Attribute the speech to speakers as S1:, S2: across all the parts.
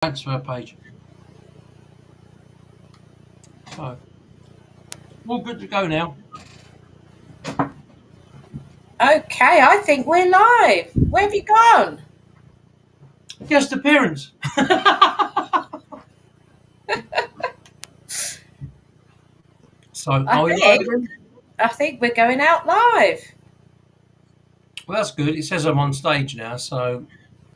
S1: Transfer page. So, all good to go now.
S2: Okay, I think we're live. Where have you gone?
S1: Guest appearance. So, are we live again?
S2: I think we're going out live.
S1: Well, that's good. It says I'm on stage now, so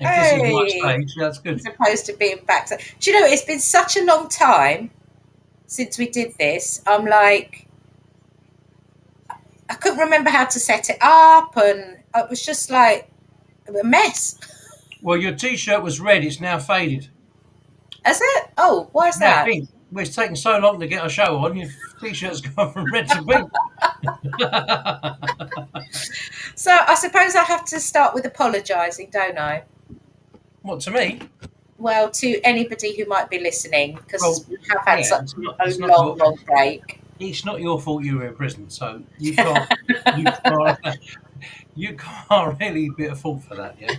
S1: if this is my
S2: Hey,
S1: stage, that's good.
S2: as opposed to being back. Do you know, it's been such a long time since we did this. I'm like, I couldn't remember how to set it up, and it was just like a mess.
S1: Well, your T-shirt was red. It's now faded.
S2: Is it? Oh, why is
S1: Yeah,
S2: that?
S1: pink. Well, it's taken so long to get a show on. Your T-shirt's gone from red to pink.
S2: So I suppose I have to start with apologising, don't I?
S1: What, to me?
S2: Well, to anybody who might be listening, because
S1: Well,
S2: we have had
S1: yeah,
S2: such a
S1: it's not
S2: long, long break.
S1: It's not your fault you were in prison, so you can't. You can't. You can't really be at fault for that, yeah.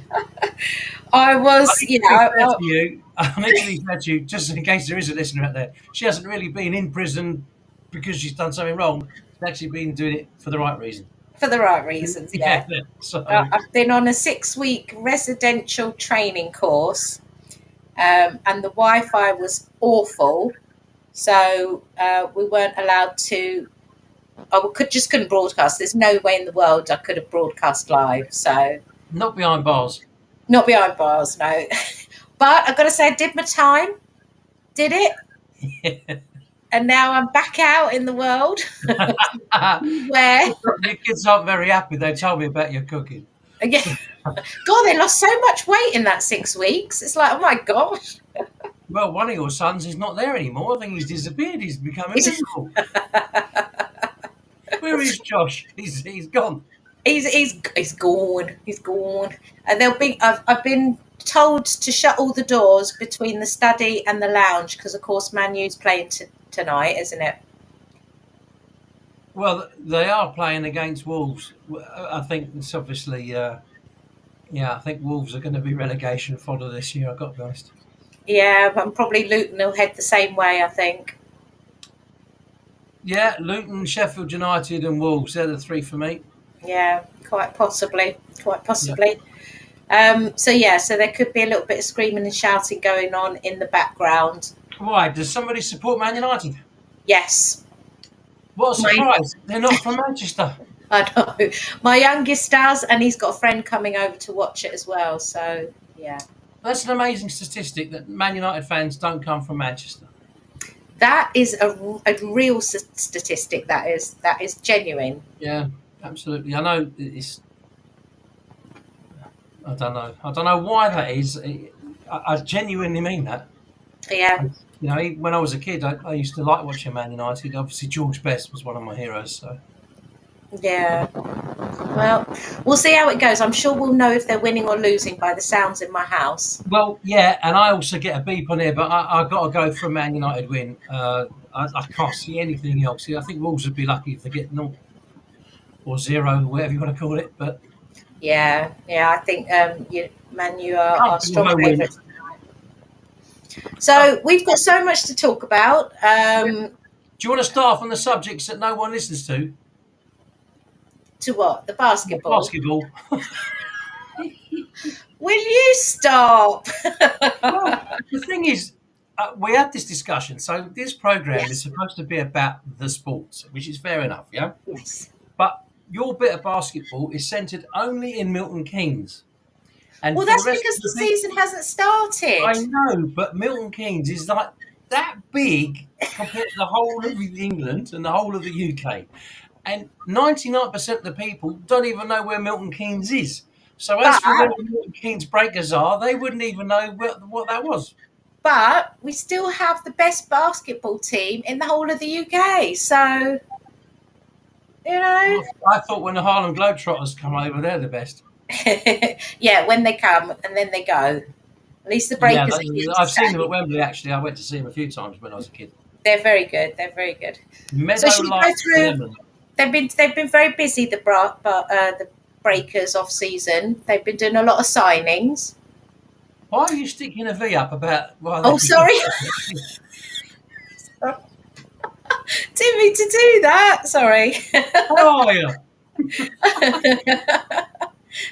S2: I
S1: I
S2: was,
S1: need
S2: you
S1: to be
S2: know,
S1: fair to you. I need to be fair to you, just in case there is a listener out there. She hasn't really been in prison because she's done something wrong. She's actually been doing it for the right reason.
S2: for the right reasons,
S1: Yeah.
S2: yeah.
S1: So
S2: I've been on a 6-week residential training course, and the Wi-Fi was awful, so we weren't allowed to. Couldn't broadcast. There's no way in the world I could have broadcast live. So
S1: not behind bars.
S2: not behind bars, no. But I've got to say, I did my time. Did it. And now I'm back out in the world where
S1: Your kids aren't very happy. They told me about your cooking.
S2: yeah. God, they lost so much weight in that 6 weeks. It's like, oh my gosh.
S1: Well, one of your sons is not there anymore. I think he's disappeared. He's become invisible. Where is Josh? He's gone.
S2: He's gone. He's gone. And I've been told to shut all the doors between the study and the lounge because, of course, Man U's playing tonight, isn't it?
S1: Well, they are playing against Wolves. I think it's obviously, yeah, I think Wolves are going to be relegation fodder this year, I've got to be honest.
S2: Yeah, and probably Luton will head the same way, I think.
S1: Yeah, Luton, Sheffield United and Wolves, they're the three for me.
S2: Yeah, quite possibly. So there could be a little bit of screaming and shouting going on in the background.
S1: Why? Does somebody support Man United?
S2: Yes.
S1: What a surprise. They're not from Manchester.
S2: I know. My youngest does, and he's got a friend coming over to watch it as well. So, yeah.
S1: That's an amazing statistic that Man United fans don't come from Manchester.
S2: That is a real statistic. That is genuine.
S1: Yeah, absolutely. I know it's. I don't know why that is. I genuinely mean that.
S2: Yeah.
S1: You know, when I was a kid, I used to like watching Man United. Obviously, George Best was one of my heroes. So.
S2: Yeah. Well, we'll see how it goes. I'm sure we'll know if they're winning or losing by the sounds in my house.
S1: Well, yeah, and I also get a beep on here, but I've got to go for a Man United win. I can't see anything else. I think Wolves would be lucky if they get 0 or 0, whatever you want to call it. But
S2: yeah, I think Man U are strong favourites. So we've got so much to talk about.
S1: Do you want to start on the subjects that no one listens to?
S2: To what? The basketball?
S1: Basketball.
S2: Will you stop?
S1: Well, the thing is, we had this discussion. So this program is supposed to be about the sports, which is fair enough, yeah?
S2: Yes.
S1: But your bit of basketball is centred only in Milton Keynes. And
S2: well, that's because the season hasn't started.
S1: I know, but Milton Keynes is like that big compared to the whole of England and the whole of the UK. And 99% of the people don't even know where Milton Keynes is. So as for where the Milton Keynes Breakers are, they wouldn't even know what that was.
S2: But we still have the best basketball team in the whole of the UK. So, you know.
S1: I thought when the Harlem Globetrotters come over, they're the best.
S2: Yeah, when they come and then they go. At least the Breakers.
S1: Yeah, I've seen them at Wembley, actually. I went to see them a few times when I was a kid.
S2: They're very good. They're very good.
S1: So should we go through?
S2: They've been very busy. The Breakers off season. They've been doing a lot of signings.
S1: Why are you sticking a V up about?
S2: Oh, sorry. Didn't mean to do that. Sorry.
S1: How are you?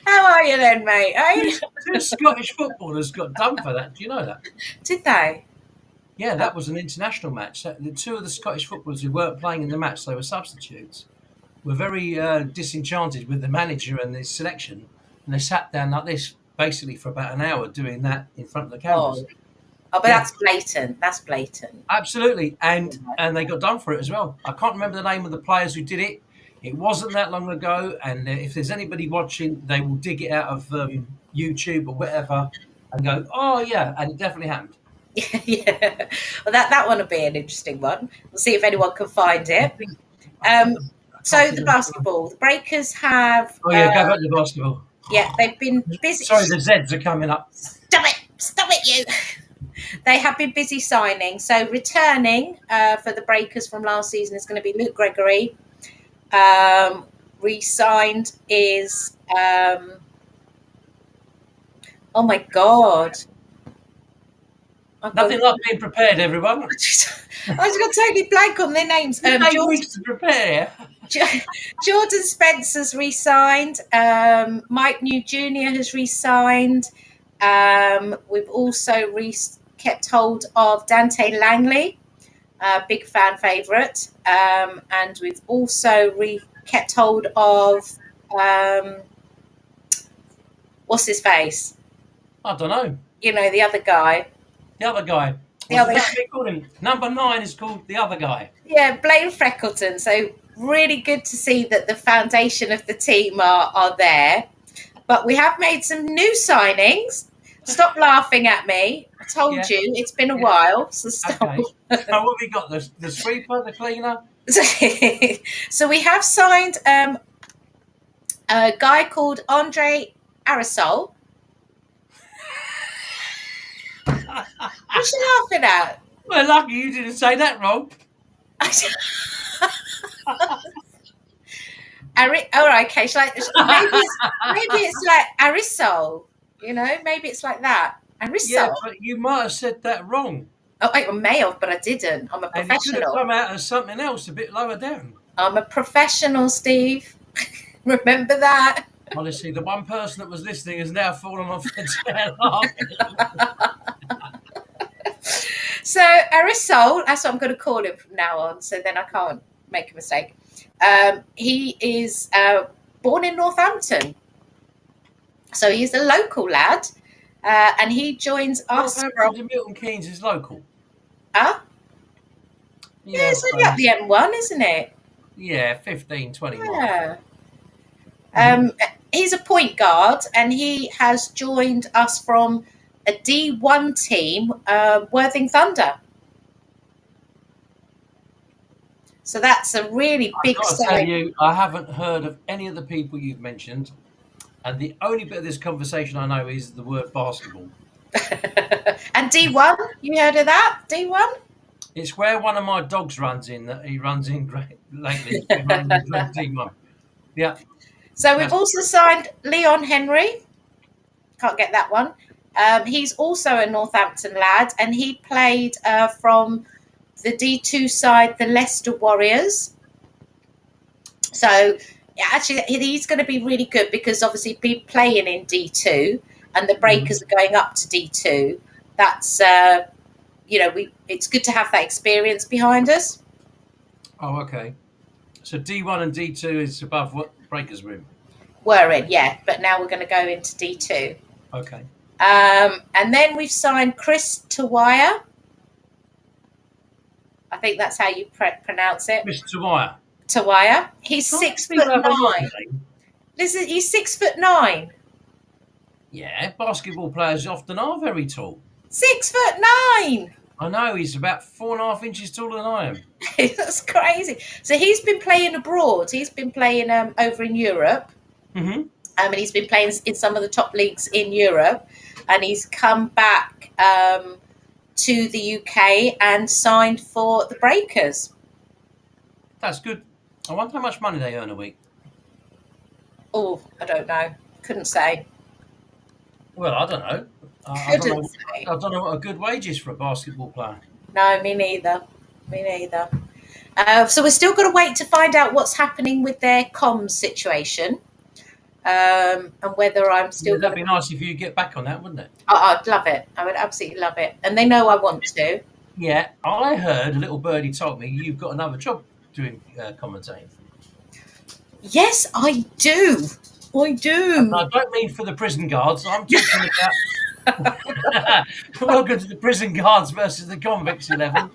S2: How are you then, mate?
S1: Two Scottish footballers got done for that. Do you know that?
S2: Did they?
S1: Yeah,
S2: Oh,
S1: that was an international match. The two of the Scottish footballers who weren't playing in the match, they were substitutes, were very disenchanted with the manager and the selection, and they sat down like this basically for about an hour doing that in front of the cameras.
S2: oh, but
S1: Yeah,
S2: that's blatant. That's blatant.
S1: absolutely, and they got done for it as well. I can't remember the name of the players who did it. It wasn't that long ago, and if there's anybody watching, they will dig it out of YouTube or whatever and go, "Oh yeah," and it definitely happened.
S2: Yeah. Well, that one will be an interesting one. We'll see if anyone can find
S1: I
S2: it.
S1: think.
S2: Um,
S1: I can't
S2: so
S1: think
S2: the
S1: of.
S2: basketball, the Breakers have,
S1: Oh yeah, go back to basketball.
S2: yeah, they've been busy.
S1: Sorry, the Zeds are coming up.
S2: Stop it, you. They have been busy signing. So returning for the Breakers from last season is going to be Luke Gregory. Re-signed is, oh my God.
S1: Nothing like being prepared, everyone.
S2: I just got totally blank on their names.
S1: 8 weeks to prepare.
S2: Jordan Spencer's re-signed. Mike New Jr. has re-signed. We've also kept hold of Dante Langley, big fan favourite. And we've also kept hold of, what's his face?
S1: I don't know.
S2: You know, the other guy.
S1: The other guy.
S2: The other
S1: What they call him? Number 9 is called the other guy.
S2: Yeah, Blaine Freckleton. So really good to see that the foundation of the team are there. But we have made some new signings. Stop laughing at me. I told you it's been a while. So stop.
S1: Okay. So what have we got? The sweeper, the cleaner?
S2: So we have signed a guy called Andre Arisol. What you laughing at?
S1: Well, lucky you didn't say that wrong.
S2: All right, okay. Maybe it's like Arisol. You know, maybe it's like that. Arisol.
S1: Yeah, but you might have said that wrong.
S2: Oh, I may have, but I didn't. I'm a
S1: And it could have
S2: professional.
S1: come out as something else a bit lower down.
S2: I'm a professional, Steve. Remember that?
S1: Honestly, the one person that was listening has now fallen off the chair laughing.
S2: So Arisol, that's what I'm going to call him from now on. So then I can't make a mistake. He is born in Northampton, so he's a local lad, and he joins us from.
S1: Milton Keynes is local.
S2: Huh? Yeah, it's only up the M1, isn't it?
S1: Yeah, 15, 20 miles.
S2: Yeah. He's a point guard, and he has joined us from a D1 team, Worthing Thunder. So that's a really big
S1: I've got to tell you, I haven't heard of any of the people you've mentioned, and the only bit of this conversation I know is the word basketball.
S2: And D1, you heard of that? D1?
S1: It's where one of my dogs runs in. That he runs in lately. He runs in D1. Yeah.
S2: So we've also signed Leon Henry. Can't get that one. He's also a Northampton lad, and he played from the D2 side, the Leicester Warriors. So actually, he's going to be really good because obviously be playing in D2, and the Breakers are going up to D2. That's it's good to have that experience behind us.
S1: Oh, okay. So D1 and D2 is above what Breakers were in.
S2: Were in, yeah, but now we're going to go into D2.
S1: Okay.
S2: And then we've signed Chris Tawaya. I think that's how you pronounce it.
S1: Chris Tawaya.
S2: Tawaya. He's 6'9". Listen, he's 6'9".
S1: Yeah, basketball players often are very tall.
S2: 6'9".
S1: I know, he's about 4.5 inches taller than I am.
S2: That's crazy. So he's been playing abroad. He's been playing over in Europe.
S1: Mm-hmm.
S2: And he's been playing in some of the top leagues in Europe. And he's come back to the UK and signed for the Breakers.
S1: That's good. I wonder how much money they earn a week.
S2: Oh, I don't know. Couldn't say.
S1: Well, I don't know. I don't
S2: Couldn't
S1: know.
S2: say.
S1: I don't know what a good wage is for a basketball player.
S2: No, me neither. Me neither. So we're still going to wait to find out what's happening with their comms situation, and whether I'm still
S1: Yeah,
S2: going
S1: that'd be
S2: to.
S1: nice if you get back on that, wouldn't it?
S2: Oh, I'd love it. I would absolutely love it, and they know I want to.
S1: Yeah, I heard a little birdie told me you've got another job doing commentating.
S2: Yes, I do. I
S1: And
S2: do.
S1: I don't mean for the prison guards. I'm talking about welcome to the prison guards versus the convicts 11.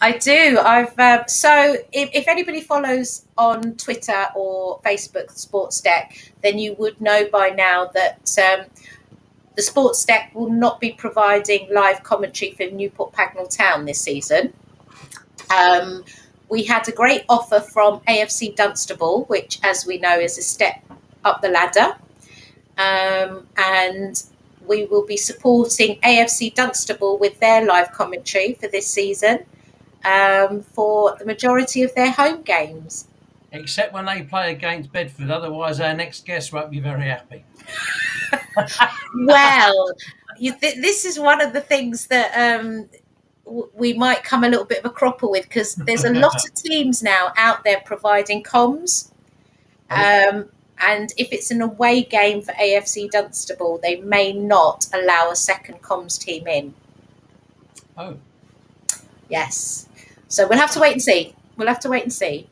S2: I do. I've so if anybody follows on Twitter or Facebook Sports Deck, then you would know by now that the Sports Deck will not be providing live commentary for Newport Pagnell Town this season. We had a great offer from AFC Dunstable, which, as we know, is a step up the ladder, and we will be supporting AFC Dunstable with their live commentary for this season, for the majority of their home games.
S1: Except when they play against Bedford, otherwise our next guest won't be very happy.
S2: Well, this is one of the things that we might come a little bit of a cropper with, because there's a lot of teams now out there providing comms. And if it's an away game for AFC Dunstable, they may not allow a second comms team in.
S1: Oh.
S2: Yes. So we'll have to wait and see.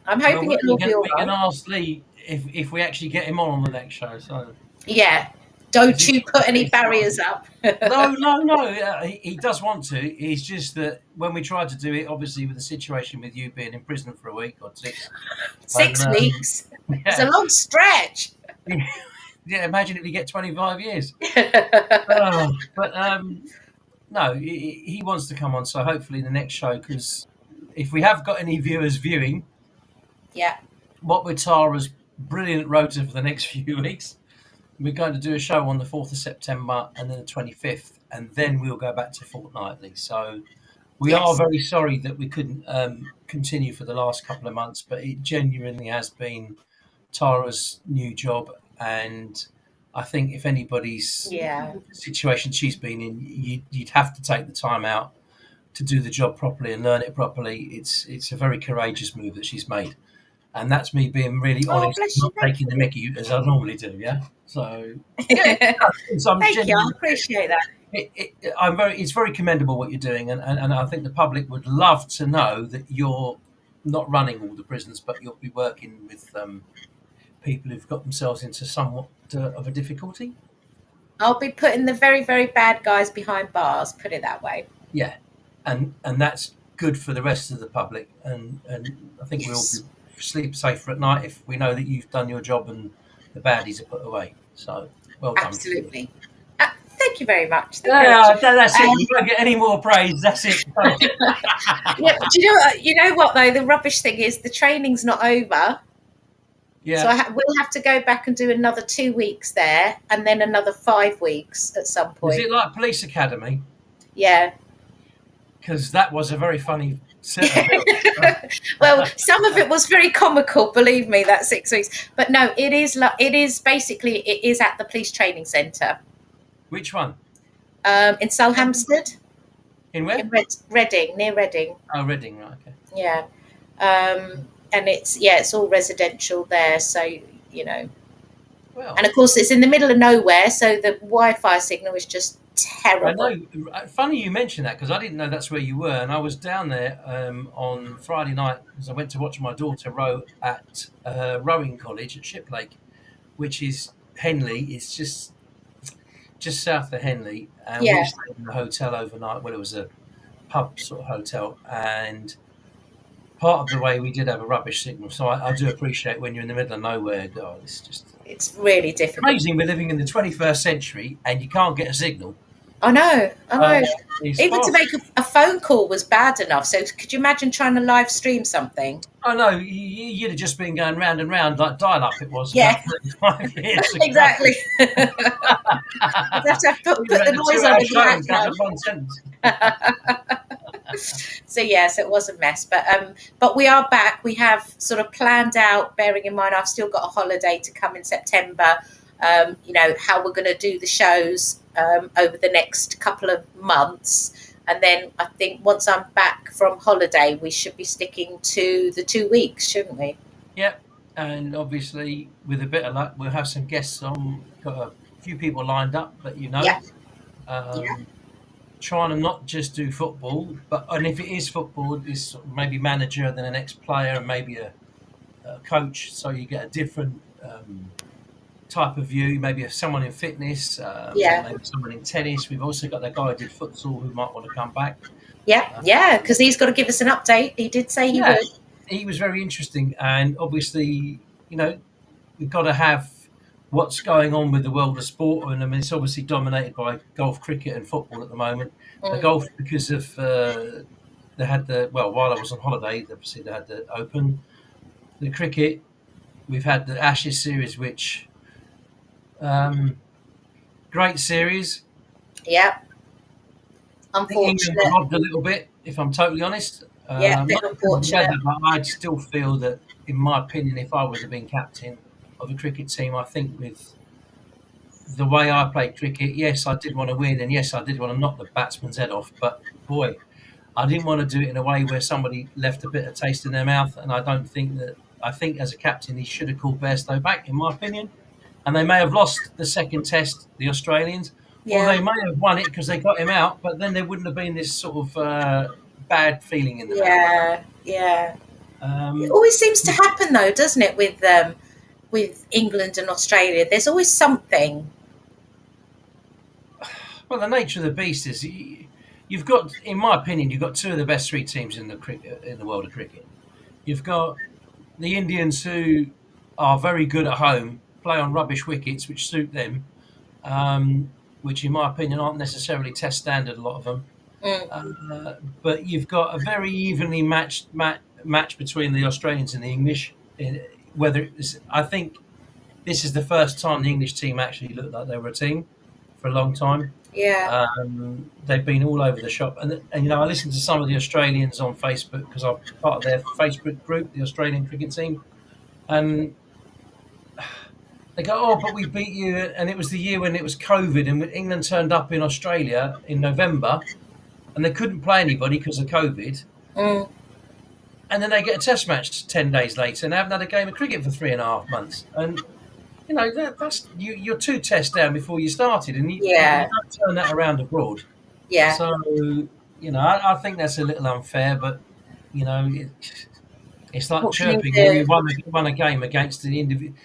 S2: I'm hoping it'll all be all
S1: We can
S2: right.
S1: ask Lee if we actually get him on the next show. So
S2: Yeah. Don't you put any barriers up.
S1: No. He does want to. It's just that when we tried to do it, obviously with the situation with you being in prison for a week or 6.
S2: 6 weeks.
S1: Yeah.
S2: It's a long stretch.
S1: Yeah, imagine if you get 25 years. No, he wants to come on. So hopefully the next show, because if we have got any viewers viewing,
S2: Yeah.
S1: what with Tara's brilliant rota for the next few weeks, we're going to do a show on the 4th of September and then the 25th, and then we'll go back to fortnightly. So we
S2: Yes.
S1: are very sorry that we couldn't continue for the last couple of months, but it genuinely has been Tara's new job, and I think if anybody's situation she's been in, you'd have to take the time out to do the job properly and learn it properly. It's a very courageous move that she's made, and that's me being really honest, not taking the mickey as I normally do. Yeah, so yeah,
S2: thank you. I appreciate that.
S1: It's very commendable what you're doing, and I think the public would love to know that you're not running all the prisons, but you'll be working with people who've got themselves into somewhat of a difficulty.
S2: I'll be putting the very, very bad guys behind bars, put it that way.
S1: Yeah, and that's good for the rest of the public, and I think we'll sleep safer at night if we know that you've done your job and the baddies are put away. So well done.
S2: Absolutely. Thank you very much.
S1: That's it. You don't get any more praise. That's it.
S2: Yeah, do you know what though? The rubbish thing is the training's not over.
S1: Yeah.
S2: So we'll have to go back and do another 2 weeks there, and then another 5 weeks at some point.
S1: Is it like Police Academy?
S2: Yeah.
S1: Because that was a very funny setup.
S2: Well, some of it was very comical, believe me, that 6 weeks. But no, it is at the police training centre.
S1: Which one?
S2: In Salhampstead.
S1: In where?
S2: In Reading, near Reading.
S1: Oh, Reading, right, okay.
S2: Yeah. And it's all residential there, so well, and of course it's in the middle of nowhere, so the Wi-Fi signal is just terrible.
S1: I know. Funny you mentioned that, because I didn't know that's where you were, and I was down there on Friday night because I went to watch my daughter row at rowing college at Shiplake, which is Henley. It's just south of Henley, and we stayed in the hotel overnight. Well, it was a pub sort of hotel, and part of the way we did have a rubbish signal, so I do appreciate when you're in the middle of nowhere. God,
S2: it's really difficult.
S1: Amazing, we're living in the 21st century and you can't get a signal.
S2: I know. Even to make a phone call was bad enough, so could you imagine trying to live stream something?
S1: I know, you'd have just been going round and round like dial-up it was.
S2: Yeah.
S1: About 35 years ago.
S2: Exactly. You'd have to put the noise on the So yes, it was a mess, but we are back. We have sort of planned out, bearing in mind I've still got a holiday to come in September. how we're going to do the shows over the next couple of months. And then I think once I'm back from holiday, we should be sticking to the 2 weeks, shouldn't we?
S1: Yeah, and obviously with a bit of luck, we'll have some guests on. Got a few people lined up, but
S2: Yeah. Yeah.
S1: trying to not just do football, and if it is football, is maybe manager, then an ex-player, and maybe a coach, so you get a different type of view. Maybe someone in fitness,
S2: Yeah.
S1: maybe someone in tennis. We've also got that guy who did futsal who might want to come back.
S2: Yeah, because he's got to give us an update. He did say he would.
S1: He was very interesting, and obviously, we've got to have what's going on with the world of sport, and I mean, it's obviously dominated by golf, cricket, and football at the moment. The golf, because of they had while I was on holiday, obviously they had the Open. The cricket, we've had the Ashes series, which great series.
S2: Yeah.
S1: I think England robbed a little bit, if I'm totally honest.
S2: Yeah, a bit unfortunate.
S1: But I still feel that, in my opinion, if I would have been captain of the cricket team, I think with the way I played cricket, yes, I did want to win, and yes, I did want to knock the batsman's head off. But boy, I didn't want to do it in a way where somebody left a bit of taste in their mouth. And I don't think that. I think as a captain, he should have called Bairstow back, in my opinion. And they may have lost the second test, the Australians. Yeah. Or they may have won it because they got him out, but then there wouldn't have been this sort of bad feeling in the
S2: mouth. Yeah. It always seems to happen, though, doesn't it, with England and Australia? There's always something.
S1: Well, the nature of the beast is you've got, in my opinion, you've got two of the best three teams in the world of cricket. You've got the Indians, who are very good at home, play on rubbish wickets, which suit them, which, in my opinion, aren't necessarily test standard, a lot of them. But you've got a very evenly matched match between the Australians and the English. I think this is the first time the English team actually looked like they were a team for a long time.
S2: Yeah.
S1: They've been all over the shop. And I listened to some of the Australians on Facebook because I'm part of their Facebook group, the Australian cricket team. And they go, oh, but we beat you. And it was the year when it was COVID, and England turned up in Australia in November, and they couldn't play anybody because of COVID. And then they get a test match 10 days later and haven't had a game of cricket for 3.5 months. And that's you're 2 tests down before you started, and you don't turn that around abroad.
S2: Yeah.
S1: So I think that's a little unfair, but it's like chirping when you won a game against the individual.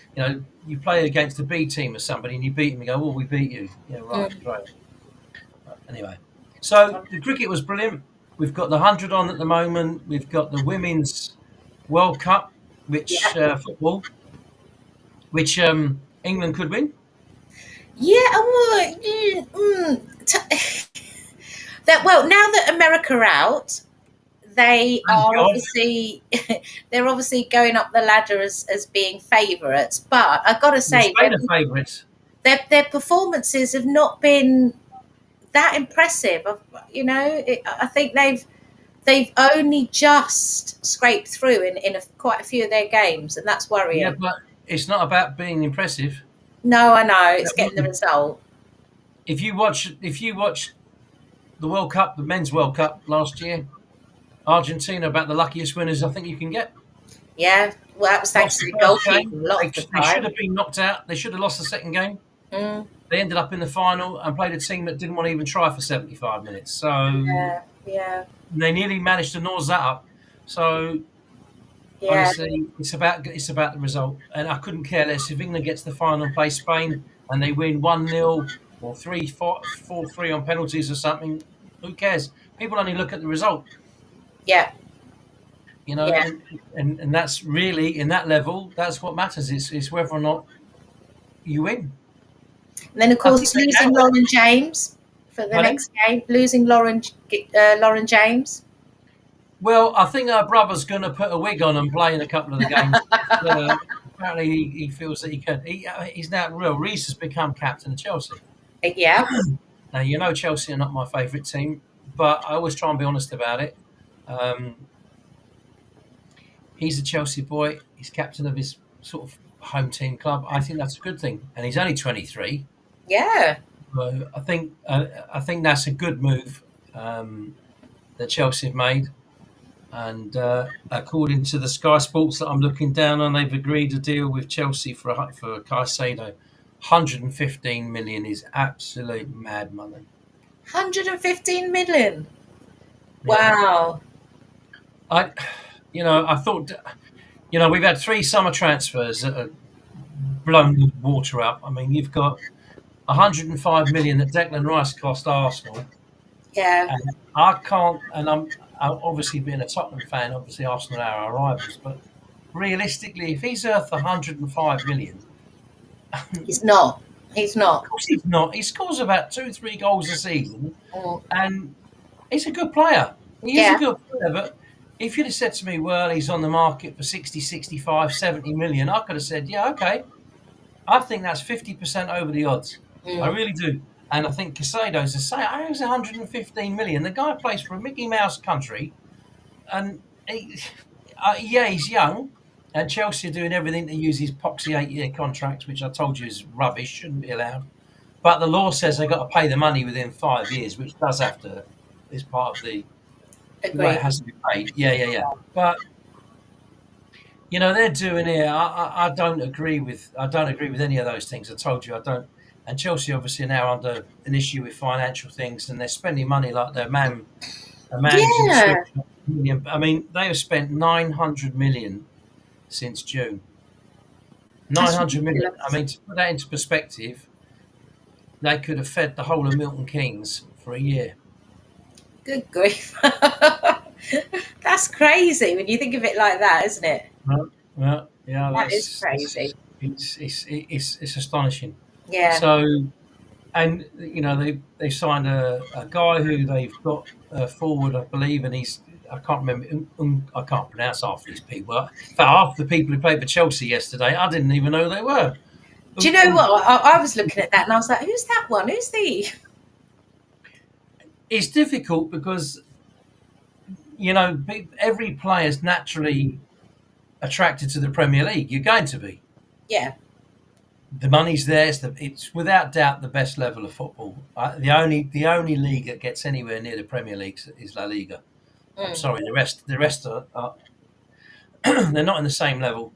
S1: You play against the B team or somebody and you beat them. You go, "Oh, we beat you." Yeah, right, great. Anyway, so the cricket was brilliant. We've got the 100 on at the moment. We've got the Women's World Cup, which football, which England could win.
S2: Yeah, now that America are out, they are obviously going up the ladder as being favourites. But I've got to say,
S1: favourites.
S2: Their performances have not been that impressive. I think they've only just scraped through in quite a few of their games, and that's worrying.
S1: Yeah, but it's not about being impressive.
S2: No, I know. It's getting the result.
S1: If you watch the World Cup, the Men's World Cup last year, Argentina about the luckiest winners I think you can get.
S2: Yeah, well, that was thanks to the goalkeeper.
S1: They should have been knocked out. They should have lost the second game. They ended up in the final and played a team that didn't want to even try for 75 minutes. So
S2: yeah.
S1: They nearly managed to nose that up. So honestly, it's about the result, and I couldn't care less if England gets the final and play Spain and they win 1-0 or 4-3 on penalties or something. Who cares? People only look at the result.
S2: Yeah.
S1: And that's really, in that level, that's what matters. It's whether or not you win.
S2: And then, of course, losing Lauren James for the next game. Losing Lauren James.
S1: Well, I think her brother's going to put a wig on and play in a couple of the games. Apparently, he feels that he can. He's now real. Reece has become captain of Chelsea.
S2: Yeah.
S1: Now, Chelsea are not my favourite team, but I always try and be honest about it. He's a Chelsea boy. He's captain of his sort of home team club, I think that's a good thing. And he's only 23.
S2: Yeah.
S1: So I think that's a good move that Chelsea have made. And according to the Sky Sports that I'm looking down on, they've agreed a deal with Chelsea for Caicedo. 115 million is absolute mad money.
S2: 115 million.
S1: Yeah.
S2: Wow.
S1: I thought, we've had 3 summer transfers that have blown the water up. I mean, you've got 105 million that Declan Rice cost Arsenal.
S2: Yeah.
S1: And I can't, and I'm obviously being a Tottenham fan, obviously Arsenal are our rivals, but realistically, if he's worth 105 million,
S2: He's not. He's
S1: of
S2: not.
S1: course he's not. He scores about 2-3 goals a season,
S2: Mm.
S1: and he's a good player. He is
S2: Yeah.
S1: a good player, but if you'd have said to me, well, he's on the market for 60, 65, 70 million, I could have said, yeah, okay. I think that's 50% over the odds. I
S2: Mm.
S1: really do. And I think Caicedo's the same. I think it's 115 million. The guy plays for a Mickey Mouse country, and he's young. And Chelsea are doing everything to use his poxy 8-year contract, which I told you is rubbish, shouldn't be allowed. But the law says they've got to pay the money within 5 years, which does have to, is part of the way
S2: Agreed.
S1: it has to be paid. Yeah. But they're doing it. I don't agree with any of those things. I told you I don't. And Chelsea obviously are now under an issue with financial things, and they're spending money like their man. A man who's in
S2: Yeah.
S1: Sweden. I mean, they have spent 900 million since June.
S2: That's
S1: 900 million.
S2: ridiculous.
S1: I mean, to put that into perspective, they could have fed the whole of Milton Keynes for a year.
S2: Good grief. That's crazy when you think of it like that, isn't it?
S1: Well, yeah,
S2: That is crazy.
S1: It's astonishing.
S2: Yeah.
S1: So, and they signed a guy who they've got forward, I believe, and I can't remember. I can't pronounce half these people. In fact, half the people who played for Chelsea yesterday, I didn't even know who they were.
S2: Do you know what? I was looking at that and I was like, who's that one? Who's the?
S1: It's difficult because every player's naturally attracted to the Premier League. You're going to be.
S2: Yeah.
S1: The money's there. It's without doubt the best level of football. The only league that gets anywhere near the Premier League is La Liga. I'm sorry, the rest are they're not in the same level.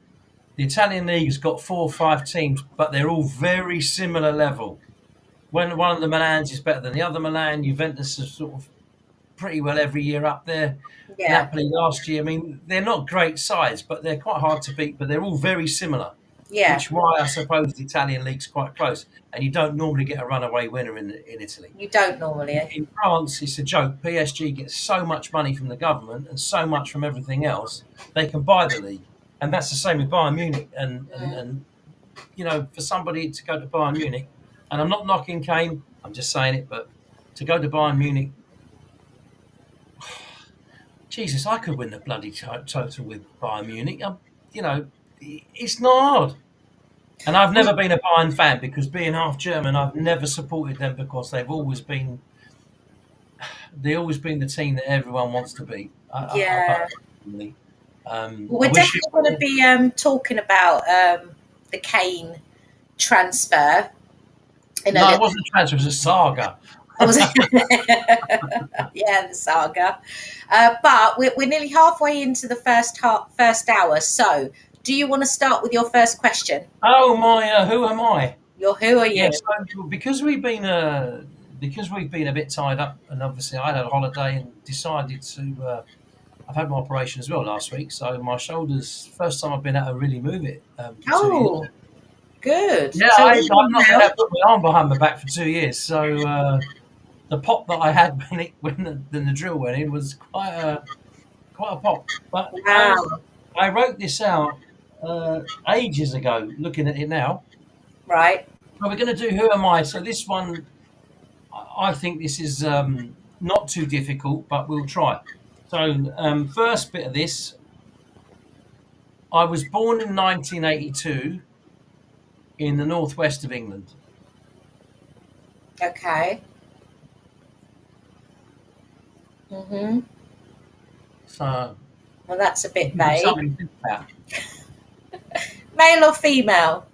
S1: The Italian league has got 4 or 5 teams, but they're all very similar level. When one of the Milans is better than the other Milan, Juventus is sort of pretty well every year up there.
S2: Yeah.
S1: Napoli last year. I mean, they're not great sides, but they're quite hard to beat. But they're all very similar.
S2: Yeah.
S1: Which is why I suppose the Italian league's quite close, and you don't normally get a runaway winner in Italy.
S2: You don't normally.
S1: In France, it's a joke. PSG gets so much money from the government and so much from everything else, they can buy the league, and that's the same with Bayern Munich. And for somebody to go to Bayern Munich, and I'm not knocking Kane, I'm just saying it, but to go to Bayern Munich, Jesus, I could win the bloody total with Bayern Munich. It's not hard. And I've never been a Bayern fan because being half German, I've never supported them because they've always been the team that everyone wants to beat.
S2: Yeah. We're
S1: I wish
S2: definitely going to be talking about the Kane transfer.
S1: No, it wasn't a transfer, it was a saga.
S2: Yeah, the saga. But we're nearly halfway into the first hour. So, do you want to start with your first question?
S1: Oh my! Who am I?
S2: Who are you?
S1: Yes, because we've been a bit tied up, and obviously I had a holiday and decided to. I've had my operation as well last week, so my shoulders. First time I've been able to really move it.
S2: Oh, good.
S1: Yeah,
S2: So
S1: I've not been able to put my arm behind my back for 2 years. So the pop that I had when the drill went in was quite a pop. But
S2: wow.
S1: I wrote this out ages ago. Looking at it now,
S2: right?
S1: Well, we're going to do Who Am I? So this one, I think this is not too difficult, but we'll try. So first bit of this, I was born in 1982 in the northwest of England.
S2: Okay. Mhm.
S1: So
S2: well, that's a bit vague.
S1: something to think about.
S2: male or female?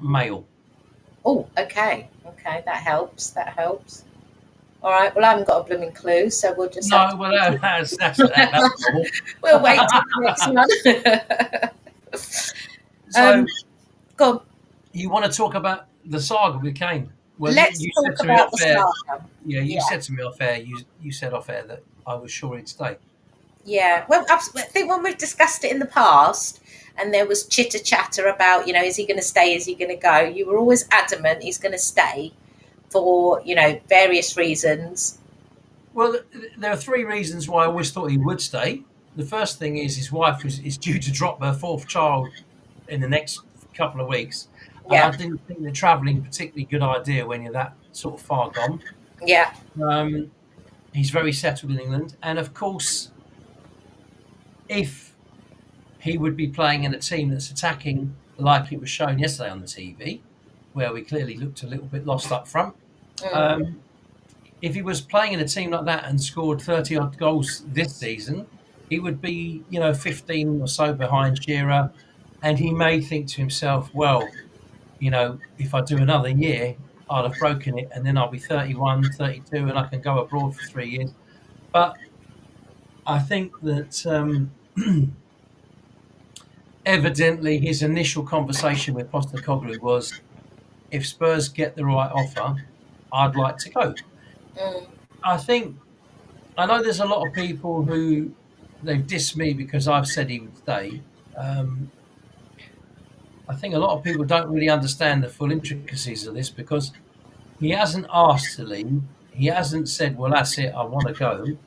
S1: Male.
S2: Oh, okay. Okay, that helps. All right. Well, I haven't got a blooming clue, so we'll just have
S1: No, well, that's normal.
S2: we'll wait till the next one.
S1: So,
S2: Go on.
S1: you want to talk about the saga with Kane? Well,
S2: Let's
S1: you
S2: talk
S1: said to me
S2: about
S1: off
S2: the
S1: air.
S2: saga.
S1: Yeah, you
S2: Yeah.
S1: said to me off air. You said off air that I was sure he'd stay.
S2: Yeah. Well, I think when we've discussed it in the past, and there was chitter chatter about, is he going to stay? Is he going to go? You were always adamant he's going to stay for, various reasons.
S1: Well, there are three reasons why I always thought he would stay. The first thing is his wife is due to drop her fourth child in the next couple of weeks.
S2: Yeah.
S1: And I didn't think the travelling particularly good idea when you're that sort of far gone.
S2: Yeah.
S1: He's very settled in England. And of course, if he would be playing in a team that's attacking like it was shown yesterday on the TV, where we clearly looked a little bit lost up front. If he was playing in a team like that and scored 30 odd goals this season, he would be, 15 or so behind Shearer. And he may think to himself, well, if I do another year, I'll have broken it and then I'll be 31, 32 and I can go abroad for 3 years. But I think that evidently his initial conversation with Postecoglou was, if Spurs get the right offer, I'd like to go. I know there's a lot of people who they've dissed me because I've said he would stay. I think a lot of people don't really understand the full intricacies of this because he hasn't asked to leave. He hasn't said, well, that's it, I want to go.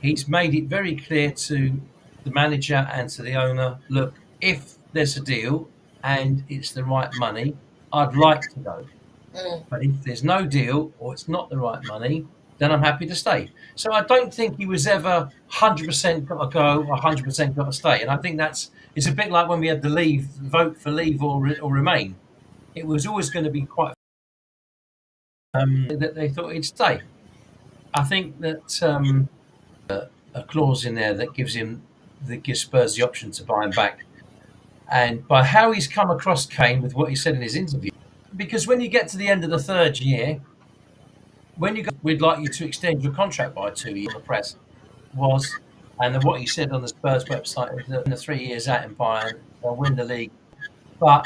S1: He's made it very clear to the manager and to the owner, look, if there's a deal and it's the right money, I'd like to go. But if there's no deal or it's not the right money, then I'm happy to stay. So I don't think he was ever 100% got to go, 100% got to stay. And I think it's a bit like when we had the vote for leave or remain. It was always going to be quite that they thought he'd stay. I think that a clause in there that gives Spurs the option to buy him back. And by how he's come across Kane with what he said in his interview, because when you get to the end of the third year, when you go, we'd like you to extend your contract by 2 years. The press and what he said on the Spurs website is that in the 3 years out in Bayern, they'll win the league. But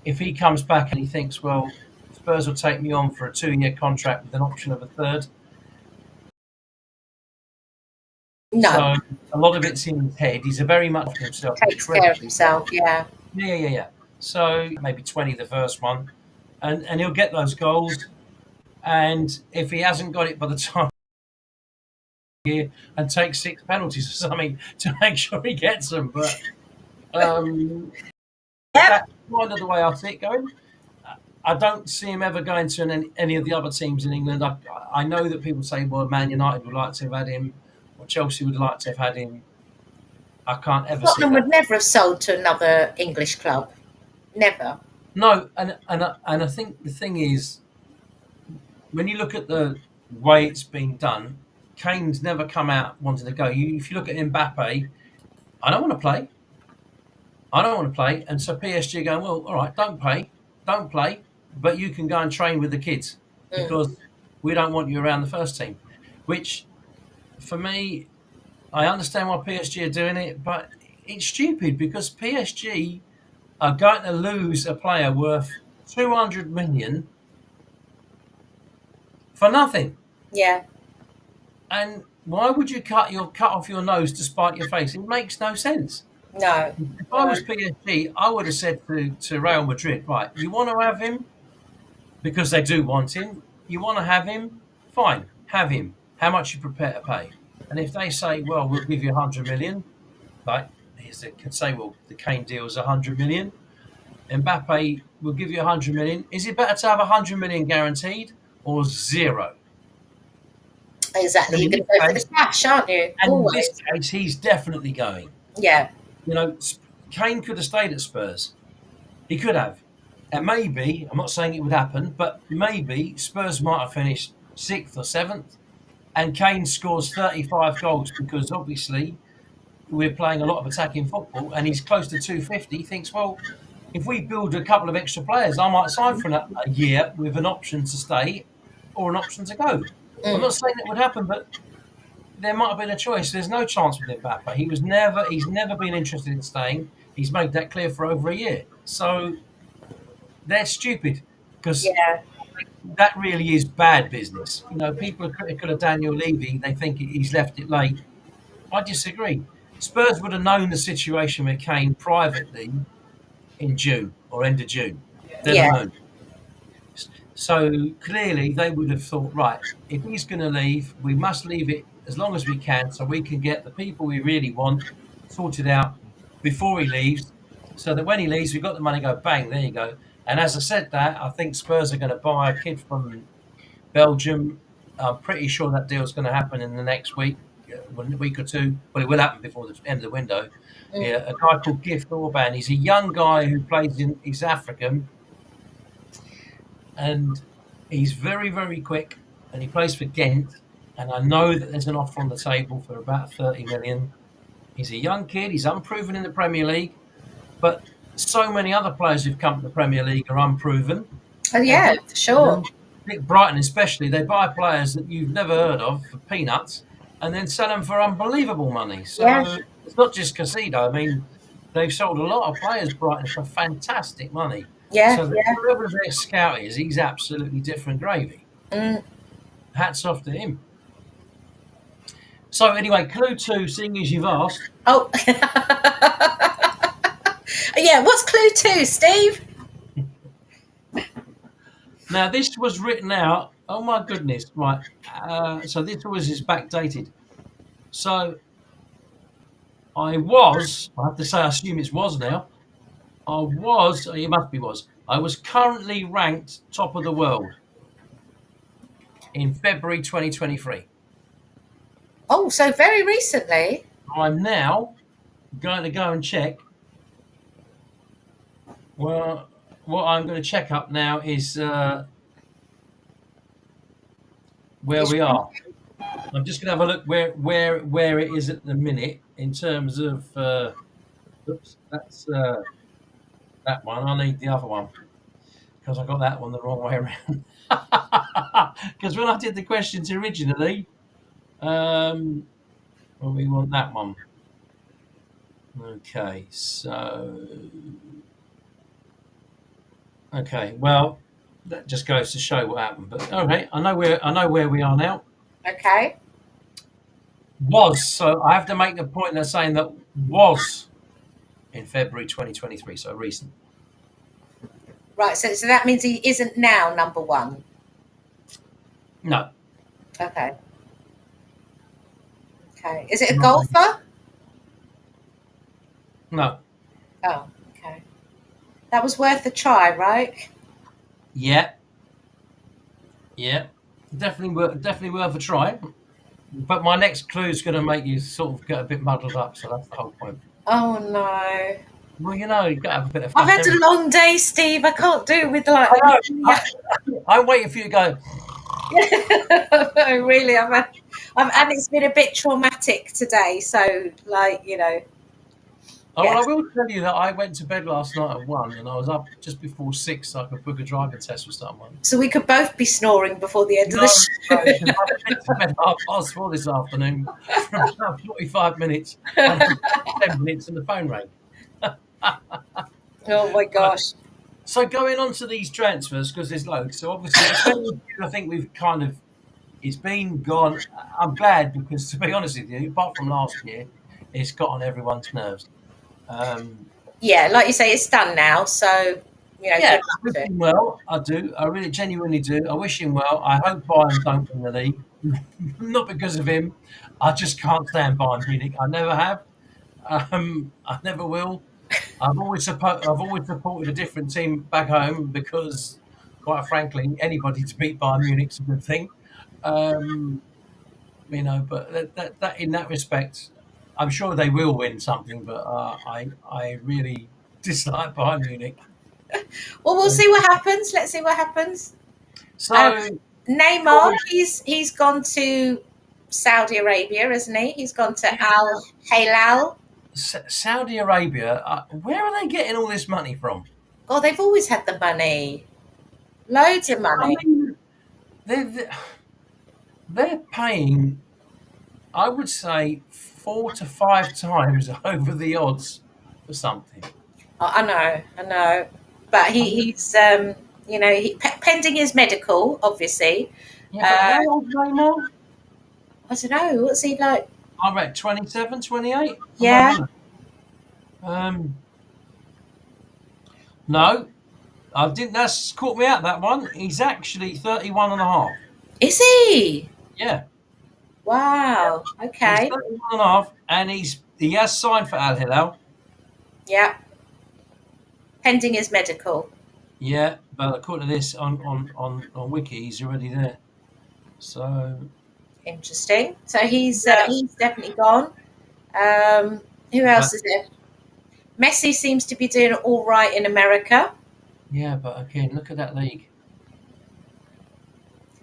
S1: if he comes back and he thinks, well, Spurs will take me on for a 2-year contract with an option of a third.
S2: No.
S1: So a lot of it's in his head. He's a very much himself.
S2: Takes care of himself, yeah.
S1: Yeah. So maybe 20 the first one. And he'll get those goals. And if he hasn't got it by the time here and take 6 penalties or something to make sure he gets them. But that's kind of the way I see it going. I don't see him ever going to any of the other teams in England. I know that people say, well, Man United would like to have had him, or Chelsea would like to have had him. I can't ever see
S2: Tottenham
S1: that.
S2: would never have sold to another English club. Never.
S1: No, and I think the thing is, when you look at the way it's been done, Kane's never come out wanting to go. If you look at Mbappe, I don't want to play. And so PSG are going, well, all right, don't play, but you can go and train with the kids because we don't want you around the first team. Which, for me, I understand why PSG are doing it, but it's stupid because PSG are going to lose a player worth 200 million for nothing.
S2: Yeah.
S1: And why would you cut off your nose to spite your face? It makes no sense.
S2: No.
S1: If I was PSG, I would have said to Real Madrid, right, you want to have him because they do want him. You want to have him? Fine, have him. How much are you prepared to pay? And if they say, well, we'll give you 100 million, like they can say, well, the Kane deal is 100 million. Mbappe will give you 100 million. Is it better to have 100 million guaranteed or 0?
S2: Exactly. You're going to go for the cash, aren't you?
S1: And
S2: Always.
S1: in this case, he's definitely going.
S2: Yeah.
S1: Kane could have stayed at Spurs. He could have. And maybe, I'm not saying it would happen, but maybe Spurs might have finished 6th or 7th and Kane scores 35 goals because obviously we're playing a lot of attacking football, and he's close to 250. He thinks, well, if we build a couple of extra players, I might sign for a year with an option to stay or an option to go. I'm not saying that would happen, but there might have been a choice. There's no chance with Mbappe. He's never been interested in staying. He's made that clear for over a year. So they're stupid, because that really is bad business. You know, people are critical of Daniel Levy. They think he's left it late. I disagree. Spurs would have known the situation with Kane privately in June or end of June. They'd have known. So clearly they would have thought, right, if he's going to leave, we must leave it as long as we can so we can get the people we really want sorted out before he leaves, so that when he leaves, we've got the money, go bang, there you go. And as I said that, I think Spurs are going to buy a kid from Belgium. I'm pretty sure that deal's going to happen in the next week or two. Well, it will happen before the end of the window. Yeah, a guy called Gift Orban. He's a young guy who plays he's African, and he's very, very quick, and he plays for Ghent. And I know that there's an offer on the table for about 30 million. He's a young kid. He's unproven in the Premier League, but so many other players who've come to the Premier League are unproven.
S2: Oh yeah, for sure.
S1: Brighton especially, they buy players that you've never heard of for peanuts and then sell them for unbelievable money. So it's not just Casido. I mean, they've sold a lot of players, Brighton, for fantastic money.
S2: Yeah,
S1: so whoever their scout is, he's absolutely different gravy. Hats off to him. So anyway, clue 2, seeing as you've asked.
S2: Oh, yeah. What's clue 2, Steve?
S1: Now this was written out. Oh my goodness! Right. So this is backdated. So I have to say, I assume it was now. It must be was. I was currently ranked top of the world in February 2023.
S2: Oh, so very recently.
S1: I'm now going to go and check. Well, what I'm going to check up now is where we are. I'm just going to have a look where it is at the minute in terms of. Oops, that's that one. I need the other one because I got that one the wrong way around. Because when I did the questions originally, we want that one. Okay, so. Okay, well, that just goes to show what happened. But okay, I know where we are now.
S2: Okay.
S1: So I have to make the point of saying that was in February 2023, so recent.
S2: Right, so that means he isn't now number 1.
S1: No.
S2: Okay. Okay. Is it a golfer?
S1: No.
S2: Oh, okay. That was worth a try, right?
S1: Yeah. Definitely worth a try. But my next clue is going to make you sort of get a bit muddled up, so that's the whole point.
S2: Oh no.
S1: Well, you've got to have a bit of fun.
S2: I've had a long day, Steve. I can't do it with like.
S1: I'm waiting for you to go.
S2: No, really, and it's been a bit traumatic today. So,
S1: Oh, well, I will tell you that I went to bed last night at 1 and I was up just before 6 so I could book a driving test with someone.
S2: So we could both be snoring before the end of the show.
S1: I went to bed at 4:30 this afternoon for about 45 minutes, 10 minutes and the phone rang.
S2: Oh my gosh.
S1: So going on to these transfers, because there's loads. So obviously, I think we've it's been gone. I'm glad because, to be honest with you, apart from last year, it's got on everyone's nerves.
S2: Yeah, like you say, it's done now. So,
S1: I wish him well. I do. I really genuinely do. I wish him well. I hope Bayern don't win the league. Not because of him. I just can't stand Bayern Munich. I never have. I never will. I've always supported a different team back home because, quite frankly, anybody to beat Bayern Munich's a good thing. But that in that respect, I'm sure they will win something. But I really dislike Bayern Munich.
S2: Well, we'll see what happens. Let's see what happens.
S1: So
S2: Neymar, he's gone to Saudi Arabia, hasn't he? He's gone to Al Hilal.
S1: Saudi Arabia, where are they getting all this money from?
S2: God, they've always had the money. Loads of
S1: I
S2: money.
S1: mean, they're, they're paying, I would say, 4 to 5 times over the odds for something.
S2: I know. But he's, pending his medical, obviously.
S1: Yeah, but how old are they more?
S2: I don't know. What's he like?
S1: I read 27, 28. I'm
S2: Yeah.
S1: having no, I didn't. That's caught me out, that one. He's actually 31 and a half.
S2: Is he?
S1: Yeah.
S2: Wow.
S1: He's
S2: Okay.
S1: 31 and a half, and he has signed for Al Hilal.
S2: Yeah. Pending his medical.
S1: Yeah, but according to this on Wiki, he's already there. So
S2: Interesting. So he's
S1: yeah,
S2: he's definitely gone. Who else is there? Messi seems to be doing all right in America.
S1: yeah, but again, look at that league.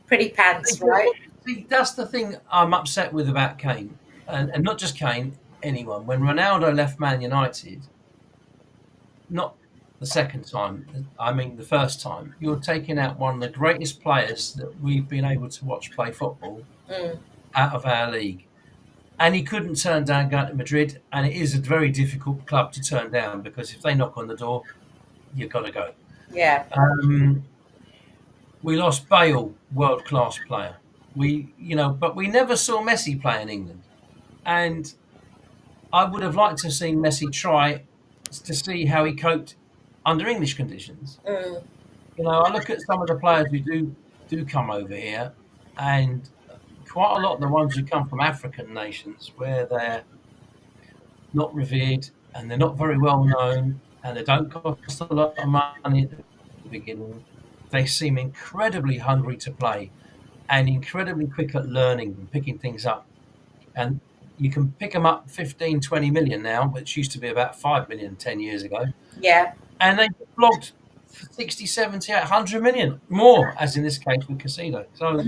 S2: Pretty pants, right?
S1: See, that's the thing I'm upset with about Kane, and not just Kane, anyone. When Ronaldo left Man United, not the second time, I mean the first time, you're taking out one of the greatest players that we've been able to watch play football
S2: Mm.
S1: out of our league. And he couldn't turn down going to Madrid, and it is a very difficult club to turn down because if they knock on the door, you've got to go.
S2: Yeah.
S1: We lost Bale, world-class player. But we never saw Messi play in England, and I would have liked to have seen Messi try to see how he coped under English conditions.
S2: Mm.
S1: I look at some of the players who do come over here, and quite a lot of the ones who come from African nations where they're not revered and they're not very well known and they don't cost a lot of money at the beginning. They seem incredibly hungry to play and incredibly quick at learning and picking things up. And you can pick them up 15, 20 million now, which used to be about 5 million 10 years ago.
S2: Yeah.
S1: And they get flogged for 60, 70, 100 million more, as in this case with Casido. So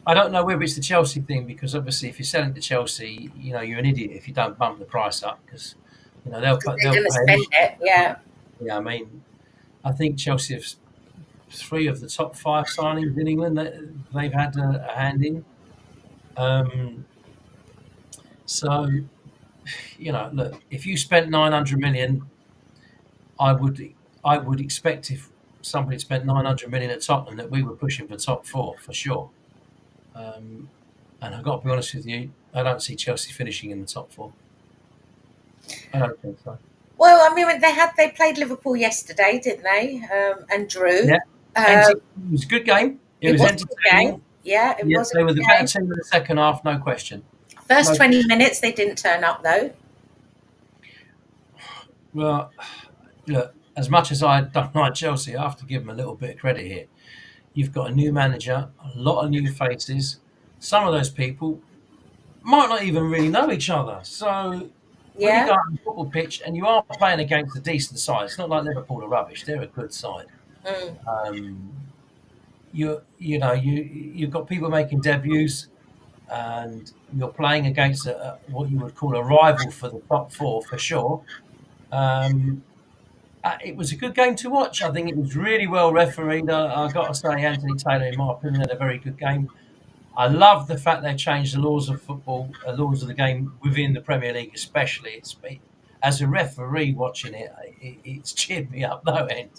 S1: I don't know whether it's the Chelsea thing, because obviously if you're selling to Chelsea, you're an idiot if you don't bump the price up, because they'll
S2: They're going to spend it. Yeah.
S1: Yeah, I mean, I think Chelsea have 3 of the top 5 signings in England that they've had a hand in. So, look, if you spent 900 million, I would expect if somebody spent 900 million at Tottenham that we were pushing for top 4 for sure. And I've got to be honest with you, I don't see Chelsea finishing in the top 4. I don't think so.
S2: Well, I mean, they played Liverpool yesterday, didn't they? And drew.
S1: Yeah. It was a good game. It was
S2: a
S1: entertaining.
S2: good game. Yeah, it was.
S1: They were the better team in the second half, no question.
S2: First 20 minutes, they didn't turn up, though.
S1: Well, look, as much as I don't like Chelsea, I have to give them a little bit of credit here. You've got a new manager, a lot of new faces. Some of those people might not even really know each other. So when you go on the football pitch and you are playing against a decent side, it's not like Liverpool are rubbish. They're a good side. You've got people making debuts, and you're playing against what you would call a rival for the top 4 for sure. It was a good game to watch. I think it was really well refereed. I've got to say, Anthony Taylor, in my opinion, had a very good game. I love the fact they changed the laws of football, laws of the game within the Premier League, especially. As a referee watching it, it's cheered me up no end.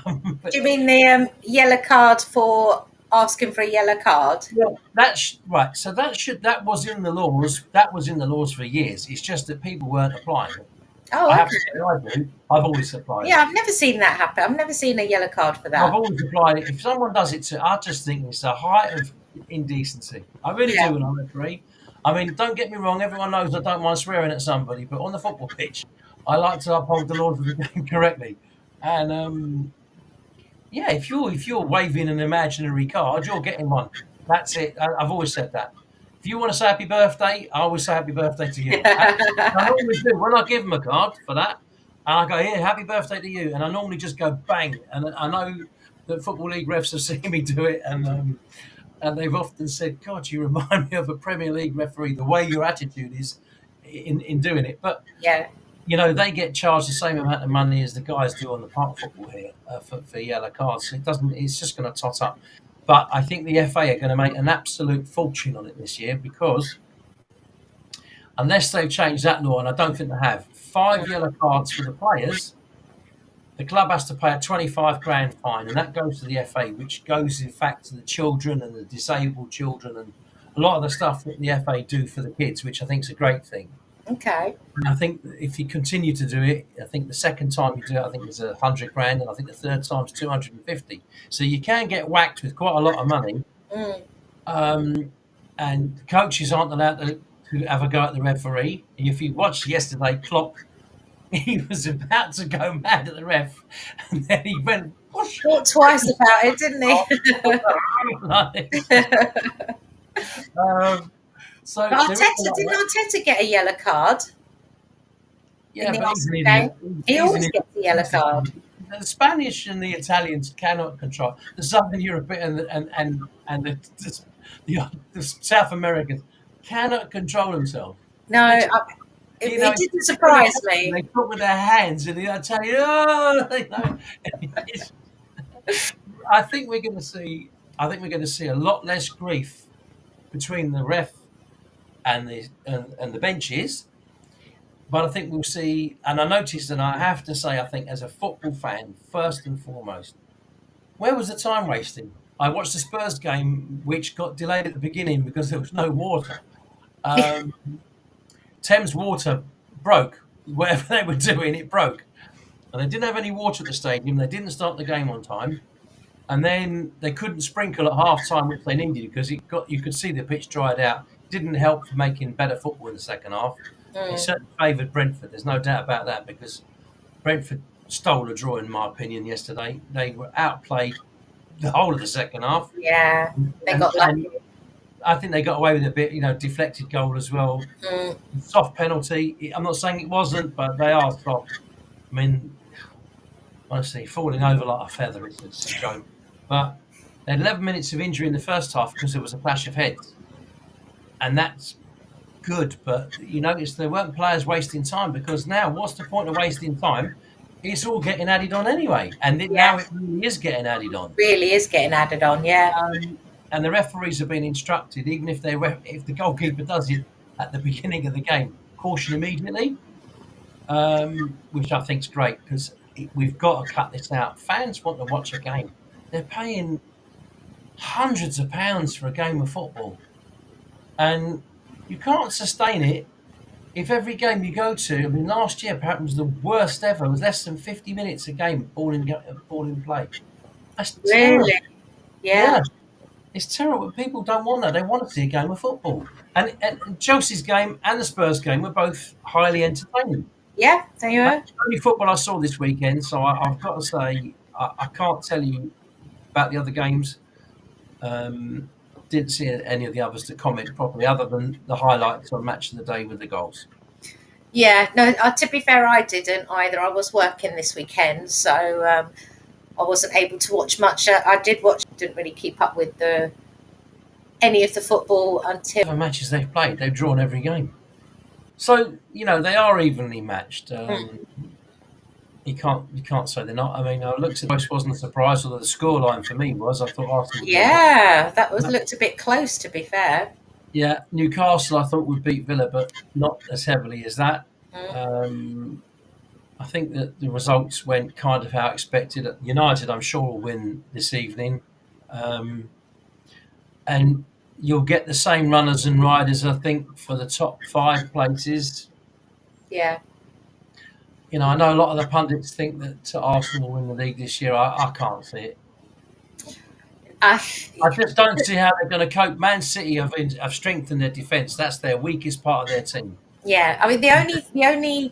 S2: Do you mean the yellow card for asking for a yellow card?
S1: Well, that's right. So that was in the laws. That was in the laws for years. It's just that people weren't applying it.
S2: Oh,
S1: I have to say I do. I've always applied.
S2: Yeah, I've never seen that happen. I've never seen a yellow card for that.
S1: I've always applied it. If someone does it I just think it's the height of indecency. I really do when I referee. I mean, don't get me wrong. Everyone knows I don't mind swearing at somebody, but on the football pitch, I like to uphold the laws of the game correctly. And if you're waving an imaginary card, you're getting one. That's it. I've always said that. If you want to say happy birthday, I always say happy birthday to you. I always do. When I give them a card for that, and I go, here, happy birthday to you. And I normally just go bang. And I know that Football League refs have seen me do it. And they've often said, God, you remind me of a Premier League referee. The way your attitude is, in doing it. But
S2: Yeah.
S1: they get charged the same amount of money as the guys do on the park football here for yellow cards. So it's just going to tot up. But I think the FA are going to make an absolute fortune on it this year, because unless they've changed that law, and I don't think they have, 5 yellow cards for the players, the club has to pay a 25 grand fine, and that goes to the FA, which goes in fact to the children and the disabled children and a lot of the stuff that the FA do for the kids, which I think is a great thing.
S2: Okay.
S1: And I think if you continue to do it, I think the second time you do it, I think it's 100 grand, and I think the third time is 250. So you can get whacked with quite a lot of money. And coaches aren't allowed to have a go at the referee. If you watched yesterday, Klopp, he was about to go mad at the ref, and then he went, "Whoosh."
S2: Thought twice about it, didn't he?
S1: So
S2: But didn't Arteta get a yellow card?
S1: yeah,
S2: in the
S1: but he's an
S2: Arsenal
S1: idiot.
S2: game? He always gets a yellow card.
S1: The Spanish and the Italians cannot control the Southern European and the South Americans cannot control themselves.
S2: No, it didn't surprise me.
S1: They talk with their hands, and the Italian. Oh, I think we're going to see. I think we're going to see a lot less grief between the ref and the benches. But I think we'll see, and I noticed, and I have to say, I think as a football fan, first and foremost, where was the time wasting? I watched the Spurs game, which got delayed at the beginning because there was no water. Thames Water broke. Whatever they were doing, it broke. And they didn't have any water at the stadium. They didn't start the game on time. And then they couldn't sprinkle at half-time, which they needed, because you could see the pitch dried out. It didn't help for making better football in the second half. It certainly favoured Brentford. There's no doubt about that, because Brentford stole a draw, in my opinion, yesterday. They were outplayed the whole of the second half.
S2: Yeah, they got lucky.
S1: I think they got away with a bit, deflected goal as well. Soft penalty. I'm not saying it wasn't, but they are soft. I mean, honestly, falling over like a feather, it's a joke. But they had 11 minutes of injury in the first half because there was a clash of heads. And that's good, but you notice there weren't players wasting time, because now what's the point of wasting time? It's all getting added on anyway, and now it really is getting added on.
S2: Really is getting added on, yeah.
S1: And the referees have been instructed, even if the goalkeeper does it at the beginning of the game, caution immediately, which I think is great, because we've got to cut this out. Fans want to watch a game. They're paying hundreds of pounds for a game of football, and you can't sustain it if every game you go to. I mean, last year perhaps was the worst ever. It was less than 50 minutes a game, ball in play. That's terrible.
S2: Really? Yeah.
S1: It's terrible. People don't want that. They want to see a game of football. And Chelsea's game and the Spurs game were both highly entertaining.
S2: Yeah, they were.
S1: The only football I saw this weekend, so I've got to say, I can't tell you about the other games. Didn't see any of the others to comment properly, other than the highlights on Match of the Day with the goals.
S2: Yeah, no, to be fair, I didn't either. I was working this weekend, so I wasn't able to watch much. I did watch, didn't really keep up with any of the football until
S1: the matches they've played. They've drawn every game. So, they are evenly matched. You can't say they're not. I mean, I looked at this, wasn't a surprise, although the scoreline for me was. I thought Arsenal.
S2: Yeah, that looked a bit close, to be fair.
S1: Yeah, Newcastle I thought would beat Villa, but not as heavily as that. I think that the results went kind of how expected. United, I'm sure, will win this evening, and you'll get the same runners and riders, I think, for the top 5 places.
S2: Yeah.
S1: I know a lot of the pundits think that Arsenal will win the league this year. I can't see it. I just don't see how they're going to cope. Man City have strengthened their defence. That's their weakest part of their team.
S2: Yeah, I mean, the only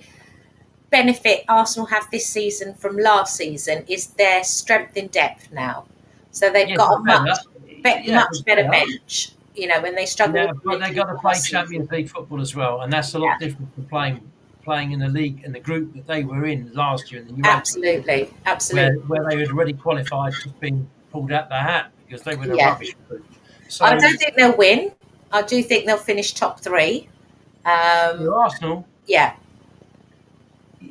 S2: benefit Arsenal have this season from last season is their strength in depth now. So they've got a much better bench. When they struggle.
S1: Yeah, but they've got to play Champions League football as well, and that's a lot different from playing in the league, in the group that they were in last year in the UEFA.
S2: Absolutely.
S1: Where they had already qualified, just been pulled out the hat because they were the rubbish group. So,
S2: I don't think they'll win. I do think they'll finish top 3.
S1: You're Arsenal.
S2: Yeah,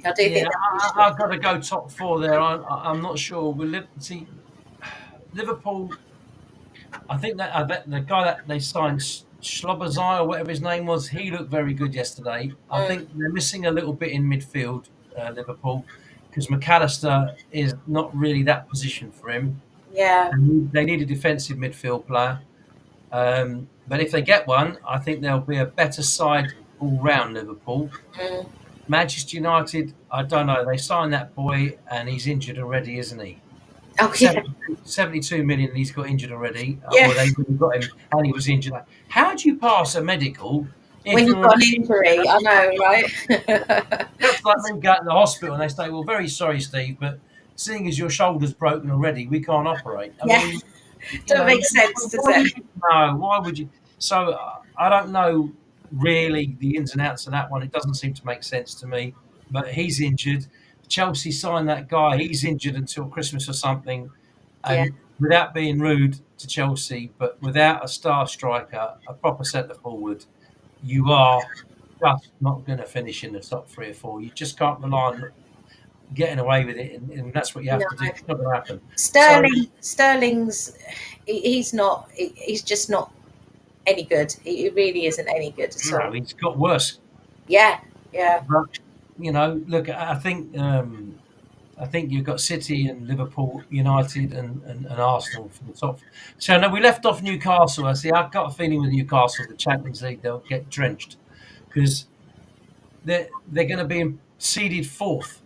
S2: I do
S1: Yeah,
S2: think that we should.
S1: I've got to go top four there. I'm not sure. See, Liverpool. I think that the guy that they signed, Schlobazai or whatever his name was, he looked very good yesterday. I
S2: Mm,
S1: think they're missing a little bit in midfield, Liverpool, because McAllister is not really that position for him.
S2: yeah.
S1: And they need a defensive midfield player. But if they get one, I think there'll be a better side all round Liverpool.
S2: Mm.
S1: Manchester United, I don't know. They signed that boy and he's injured already, isn't he?
S2: Oh yeah,
S1: 72 million and he's got injured already.
S2: yeah.
S1: Or they got him and he was injured. How do you pass a medical if
S2: When you've
S1: you're
S2: got an injury, I know, right?
S1: just like when you go to the hospital and they say, well, very sorry, Steve, but seeing as your shoulder's broken already, we can't operate. I
S2: Yeah,
S1: mean,
S2: don't make sense, does it?
S1: no, why would you? So I don't know really the ins and outs of that one. It doesn't seem to make sense to me. But he's injured. Chelsea signed that guy. He's injured until Christmas or something.
S2: Yeah,
S1: And without being rude to Chelsea, but without a star striker, a proper centre forward, you are just not going to finish in the top 3 or 4. You just can't rely on getting away with it, and that's what you have
S2: no.
S1: to do. It's not going to happen.
S2: Sterling's he's not. He's just not any good. He really isn't any good at all.
S1: No, he's got worse.
S2: Yeah, yeah,
S1: But look, I think you've got City and Liverpool, United and Arsenal for the top. So now we left off Newcastle. I see. I've got a feeling with Newcastle, the Champions League, they'll get drenched because they're going to be seeded fourth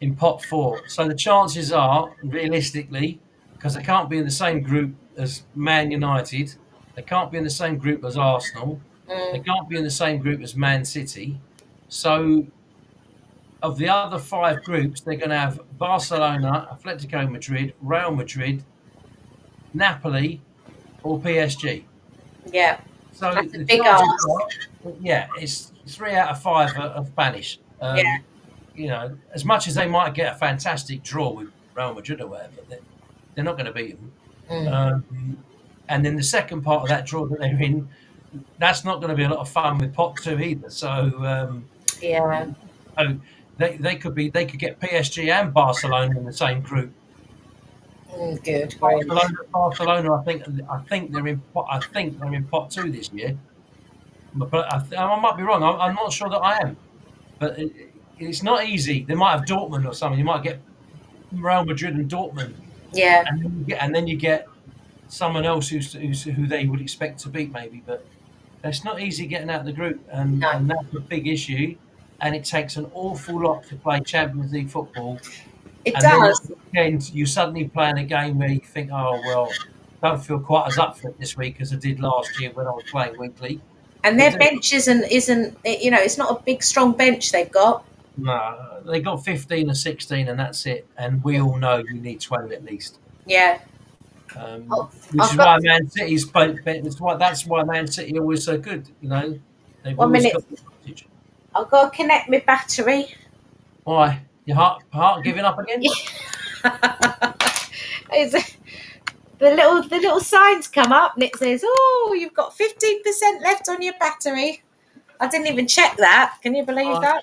S1: in pot 4. So the chances are, realistically, because they can't be in the same group as Man United, they can't be in the same group as Arsenal, they can't be in the same group as Man City. So of the other 5 groups, they're going to have Barcelona, Atletico Madrid, Real Madrid, Napoli, or PSG.
S2: yeah.
S1: So
S2: That's a
S1: the
S2: big
S1: chances
S2: ask.
S1: are, yeah, it's 3 out of 5 are Spanish.
S2: Yeah.
S1: As much as they might get a fantastic draw with Real Madrid or whatever, they're not going to beat them. And then the second part of that draw that they're in, that's not going to be a lot of fun with pot 2 either. So
S2: Yeah.
S1: they could get PSG and Barcelona in the same group.
S2: Good. Great.
S1: Barcelona, I think they're in pot 2 this year. But I might be wrong. I'm not sure that I am. But it's not easy. They might have Dortmund or something. You might get Real Madrid and Dortmund,
S2: Yeah.
S1: and then you get someone else who they would expect to beat maybe. But it's not easy getting out of the group, and that's a big issue. And it takes an awful lot to play Champions League football.
S2: It
S1: And
S2: does.
S1: then you suddenly playing a game where you think, oh well, don't feel quite as up for it this week as I did last year when I was playing weekly.
S2: And their bench isn't. It's not a big strong bench they've got.
S1: No, they got 15 or 16, and that's it. And we all know you need 20 at least.
S2: Yeah.
S1: Which is why Man City's. That's why Man City are always so good. They've
S2: 1
S1: always
S2: minute.
S1: got the advantage.
S2: I've got to connect my battery.
S1: Why? Your heart giving up again?
S2: The little signs come up and it says, "Oh, you've got 15% left on your battery." I didn't even check that. Can you believe that?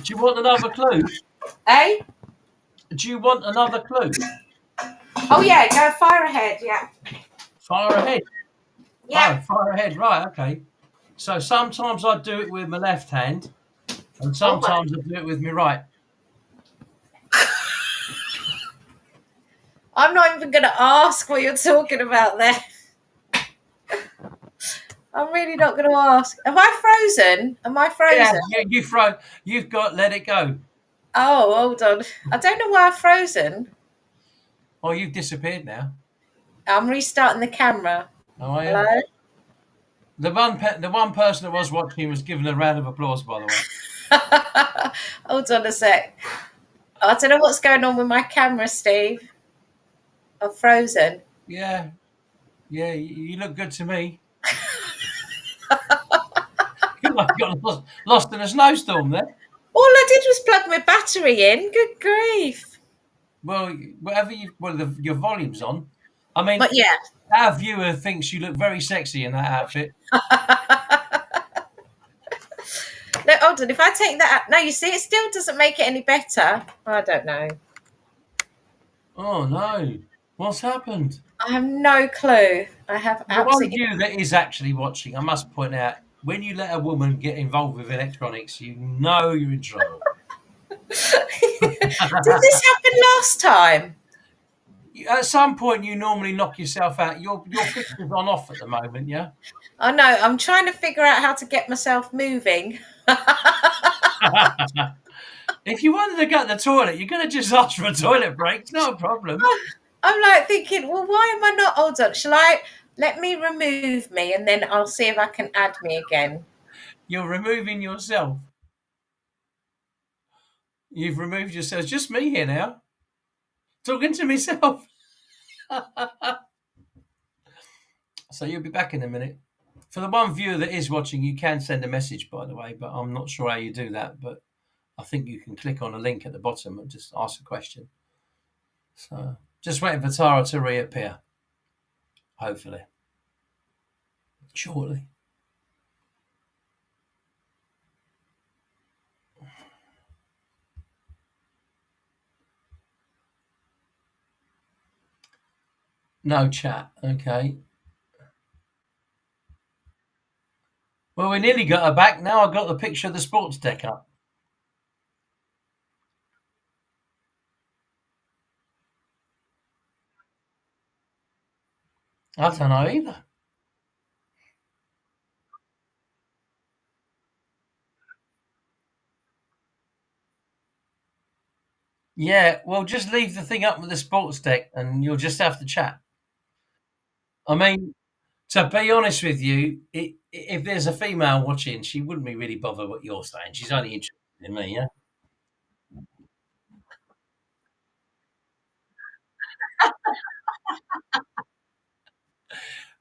S1: Do you want another clue?
S2: Eh?
S1: Do you want another clue?
S2: Oh yeah, go fire ahead. Yeah.
S1: Fire ahead.
S2: Yeah.
S1: Oh, fire ahead. Right. Okay. So sometimes I do it with my left hand, and sometimes I do it with my right.
S2: I'm not even going to ask what you're talking about there. I'm really not going to ask. Am I frozen? Am I frozen?
S1: Yeah, you've got let it go.
S2: Oh, hold on. I don't know why I've frozen.
S1: Oh, you've disappeared now.
S2: I'm restarting the camera.
S1: Oh, are you?
S2: Hello?
S1: The one person that was watching was given a round of applause, by the way.
S2: Hold on a sec. I don't know what's going on with my camera, Steve. I'm frozen.
S1: Yeah, you look good to me. You might have got lost in a snowstorm there.
S2: All I did was plug my battery in. Good grief.
S1: Well, your volume's on. I mean,
S2: But yeah.
S1: our viewer thinks you look very sexy in that outfit.
S2: hold on. If I take that out, no, you see, it still doesn't make it any better. I don't know.
S1: Oh no, what's happened?
S2: I have no clue. I have
S1: For the one of
S2: absolutely.
S1: you that is actually watching, I must point out, when you let a woman get involved with electronics, you know you're in trouble.
S2: Did this happen last time?
S1: At some point, you normally knock yourself out. Your picture's on off at the moment, yeah.
S2: I know. I'm trying to figure out how to get myself moving.
S1: If you wanted to go to the toilet, you're going to just ask for a toilet break. It's not a problem.
S2: I'm like thinking, well, why am I not? Hold on. Shall I let me remove me and then I'll see if I can add me again?
S1: You're removing yourself. You've removed yourself. It's just me here now, talking to myself. So you'll be back in a minute. For the one viewer that is watching, you can send a message, by the way, but I'm not sure how you do that. But I think you can click on a link at the bottom and just ask a question. So just waiting for Tara to reappear. Hopefully. Shortly. No chat. Okay. Well, we nearly got her back. Now I've got the picture of the sports deck up. I don't know either. Yeah, well, just leave the thing up with the sports deck and you'll just have to chat. I mean, to be honest with you, if there's a female watching, she wouldn't be really bothered what you're saying. She's only interested in me, yeah?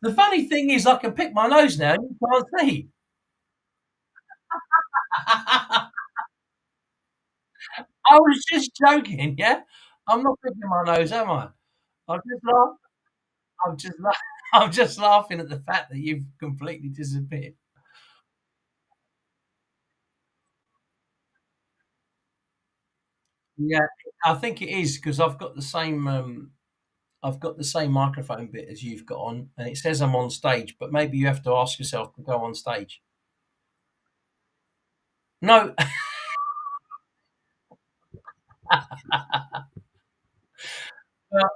S1: The funny thing is, I can pick my nose now, you can't see. I was just joking, yeah? I'm not picking my nose, am I? I'm just laughing. I'm just, I'm just laughing at the fact that you've completely disappeared. Yeah, I think it is because I've got the same microphone bit as you've got on, and it says I'm on stage, but maybe you have to ask yourself to go on stage. No, well,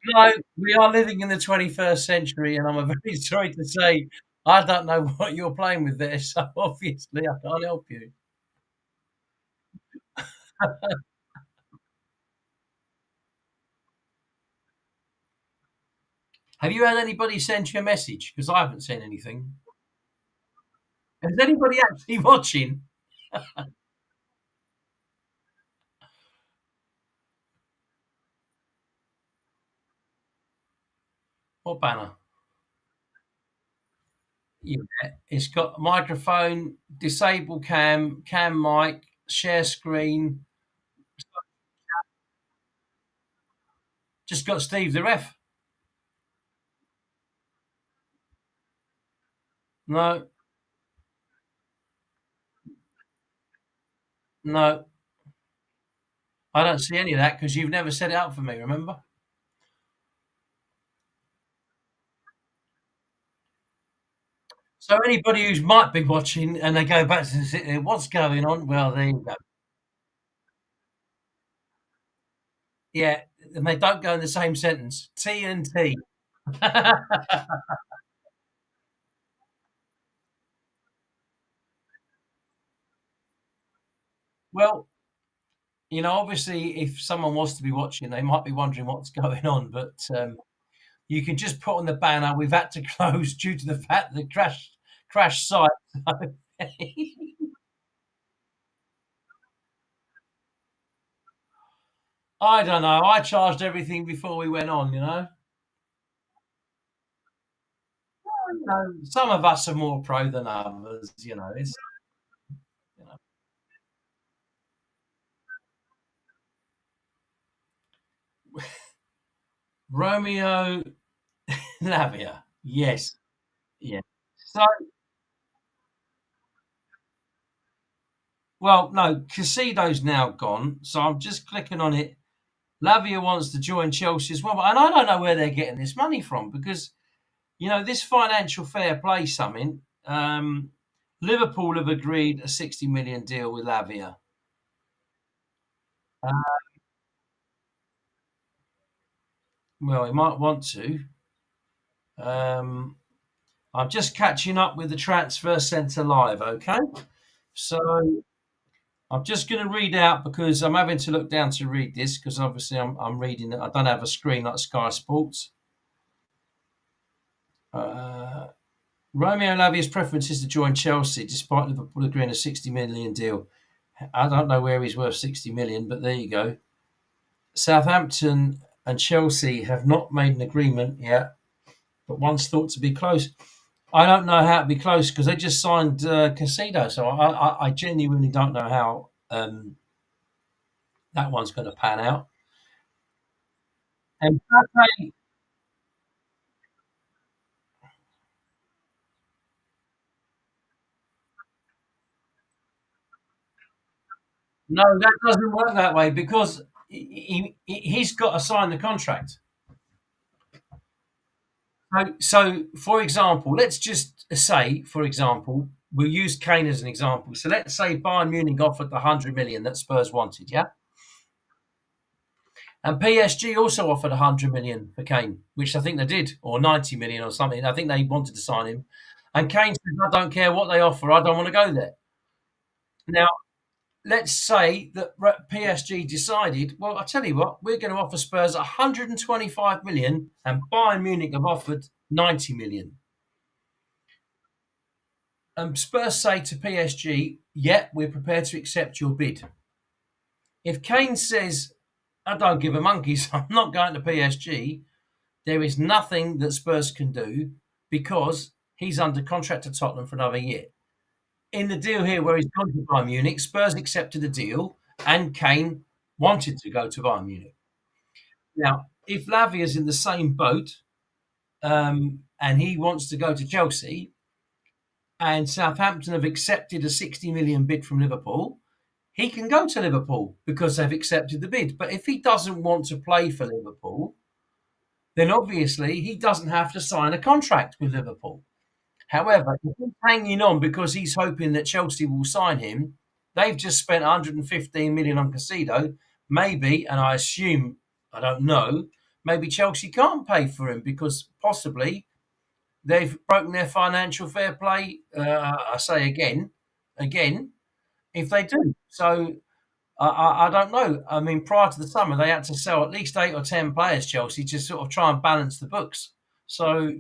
S1: no, we are living in the 21st century, and I'm very sorry to say I don't know what you're playing with there, so obviously I can't help you. Have you had anybody send you a message? Because I haven't seen anything. Is anybody actually watching? What banner? Yeah, it's got microphone, disable cam, cam mic, share screen. Just got Steve the ref. No, no, I don't see any of that because you've never set it up for me. Remember? So anybody who's might be watching and they go back to sit there, what's going on? Well, there you go. Yeah, and they don't go in the same sentence. T and T. Well, obviously, if someone was to be watching, they might be wondering what's going on. But you can just put on the banner. We've had to close due to the fact that crash site. I don't know. I charged everything before we went on. Some of us are more pro than others. It's you know. Romeo Lavia. Yes. Yeah. So Well, no, Casido's now gone, so I'm just clicking on it. Lavia wants to join Chelsea as well, and I don't know where they're getting this money from because this financial fair play something. Liverpool have agreed a 60 million deal with Lavia. Uh, well, he might want to. Um, I'm just catching up with the Transfer Centre Live, okay? So I'm just going to read out because I'm having to look down to read this because obviously I'm reading it. I don't have a screen like Sky Sports. Uh, Romeo Lavia's preference is to join Chelsea despite Liverpool agreeing a 60 million deal. I don't know where he's worth 60 million, but there you go. Southampton and Chelsea have not made an agreement yet, but one's thought to be close. I don't know how to be close because they just signed Casido, so I genuinely don't know how that one's going to pan out. And Mbappe, no, that doesn't work that way because he's got to sign the contract. So, for example, let's just say, for example, we'll use Kane as an example. So let's say Bayern Munich offered the 100 million that Spurs wanted, yeah? And PSG also offered 100 million for Kane, which I think they did, or 90 million or something. I think they wanted to sign him. And Kane says, I don't care what they offer, I don't want to go there. Now, let's say that PSG decided, well, I tell you what, we're going to offer Spurs 125 million and Bayern Munich have offered 90 million. Spurs say to PSG, yeah, we're prepared to accept your bid. If Kane says, I don't give a monkeys, I'm not going to PSG, there is nothing that Spurs can do because he's under contract to Tottenham for another year. In the deal here where he's gone to Bayern Munich, Spurs accepted the deal and Kane wanted to go to Bayern Munich. Now, if Lavia's in the same boat and he wants to go to Chelsea and Southampton have accepted a 60 million bid from Liverpool, he can go to Liverpool because they've accepted the bid. But if he doesn't want to play for Liverpool, then obviously he doesn't have to sign a contract with Liverpool. However, if he's hanging on because he's hoping that Chelsea will sign him, they've just spent 115 million on Casido. Maybe, and I assume, I don't know, maybe Chelsea can't pay for him because possibly they've broken their financial fair play. I say again, if they do. So I don't know. I mean, prior to the summer, they had to sell at least 8 or 10 players, Chelsea, to sort of try and balance the books. So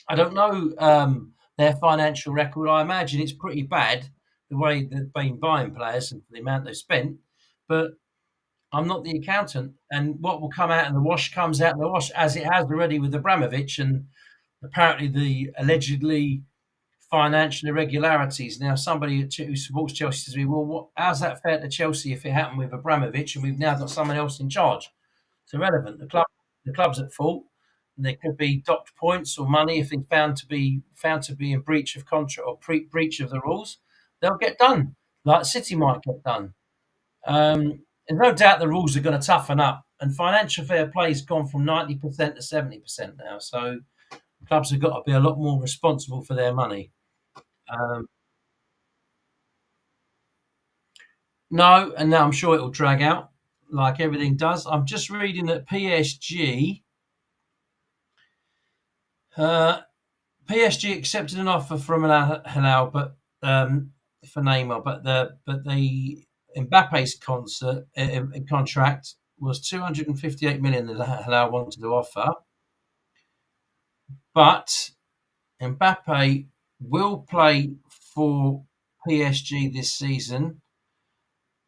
S1: I don't know their financial record. I imagine it's pretty bad the way they've been buying players and for the amount they've spent. But I'm not the accountant, and what will come out in the wash comes out in the wash, as it has already with Abramovich and apparently the allegedly financial irregularities. Now, somebody who supports Chelsea says to me, well, how's that fair to Chelsea if it happened with Abramovich and we've now got someone else in charge? It's irrelevant. The club's at fault. And there could be docked points or money if it's found to be in breach of contract or breach of the rules. They'll get done, like City might get done. There's no doubt the rules are going to toughen up, and financial fair play has gone from 90% to 70% now. So clubs have got to be a lot more responsible for their money. Um, no, and now I'm sure it will drag out like everything does. I'm just reading that PSG accepted an offer from Hilal, but for Neymar, but the Mbappe's contract was 258 million that Hilal wanted to offer, but Mbappe will play for PSG this season,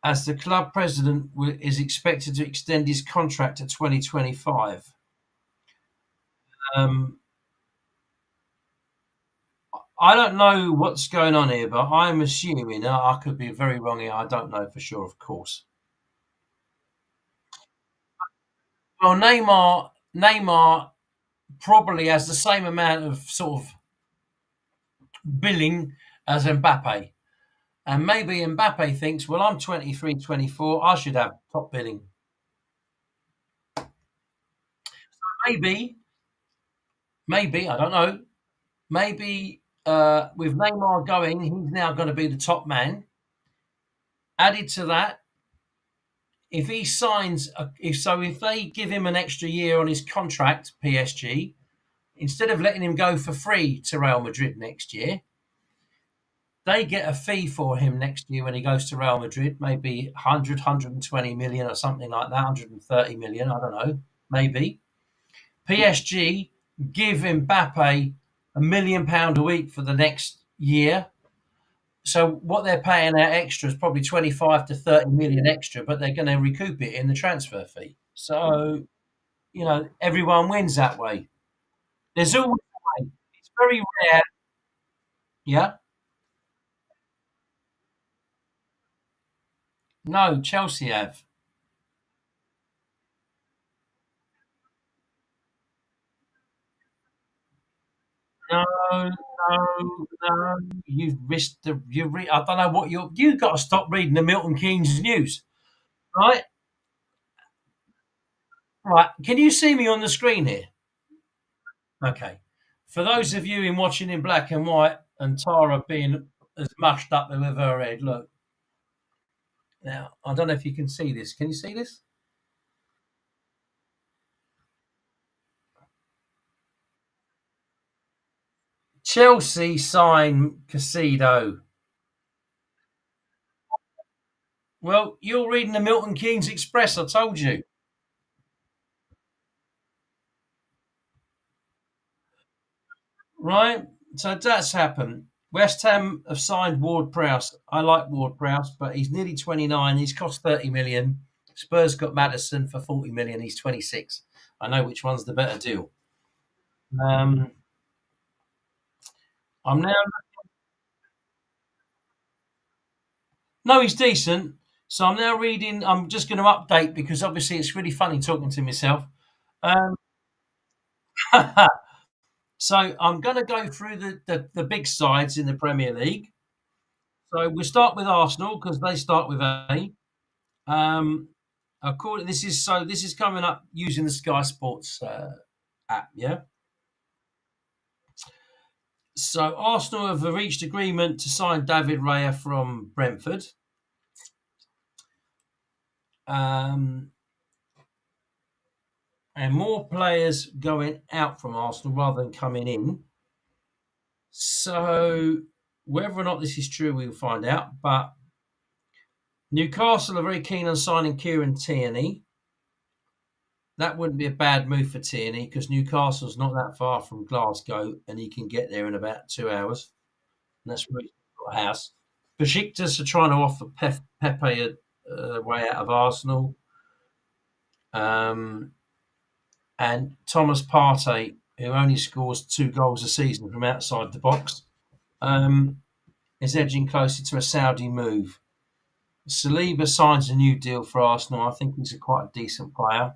S1: as the club president is expected to extend his contract to 2025. I don't know what's going on here, but I'm assuming I could be very wrong here. I don't know for sure, of course. Well, Neymar probably has the same amount of sort of billing as Mbappe. And maybe Mbappe thinks, well, I'm 23, 24, I should have top billing. Maybe, maybe, I don't know, maybe with Neymar going, he's now going to be the top man. Added to that, if he signs, if they give him an extra year on his contract, PSG, instead of letting him go for free to Real Madrid next year, they get a fee for him next year when he goes to Real Madrid, maybe 100, million or something like that, 130 million, I don't know, maybe. PSG give Mbappe £1 million a week for the next year. So what they're paying out extra is probably 25 to 30 million extra, but they're going to recoup it in the transfer fee. So, everyone wins that way. There's always a way. It's very rare. Yeah. No, Chelsea have. No, no. You've risked the. I don't know what you've got to stop reading the Milton Keynes news, right? Right. Can you see me on the screen here? Okay. For those of you in watching in black and white and Tara being as mushed up with her head, look. Now, I don't know if you can see this. Can you see this? Chelsea sign Casido. Well, you're reading the Milton Keynes Express, I told you. Right? So that's happened. West Ham have signed Ward Prowse. I like Ward Prowse, but he's nearly 29. He's cost 30 million. Spurs got Madison for 40 million. He's 26. I know which one's the better deal. Um, I'm now No, he's decent. So I'm now reading. I'm just going to update because obviously it's really funny talking to myself. Um, so I'm going to go through the big sides in the Premier League. So we'll start with Arsenal because they start with A. Um, according this is coming up using the Sky Sports app. Yeah. So Arsenal have reached agreement to sign David Raya from Brentford. Um, and more players going out from Arsenal rather than coming in. So whether or not this is true, we'll find out. But Newcastle are very keen on signing Kieran Tierney. That wouldn't be a bad move for Tierney because Newcastle's not that far from Glasgow and he can get there in about 2 hours. And that's where he's got a house. Besiktas are trying to offer Pepe a way out of Arsenal. Um, and Thomas Partey, who only scores 2 goals a season from outside the box, is edging closer to a Saudi move. Saliba signs a new deal for Arsenal. I think he's quite a decent player.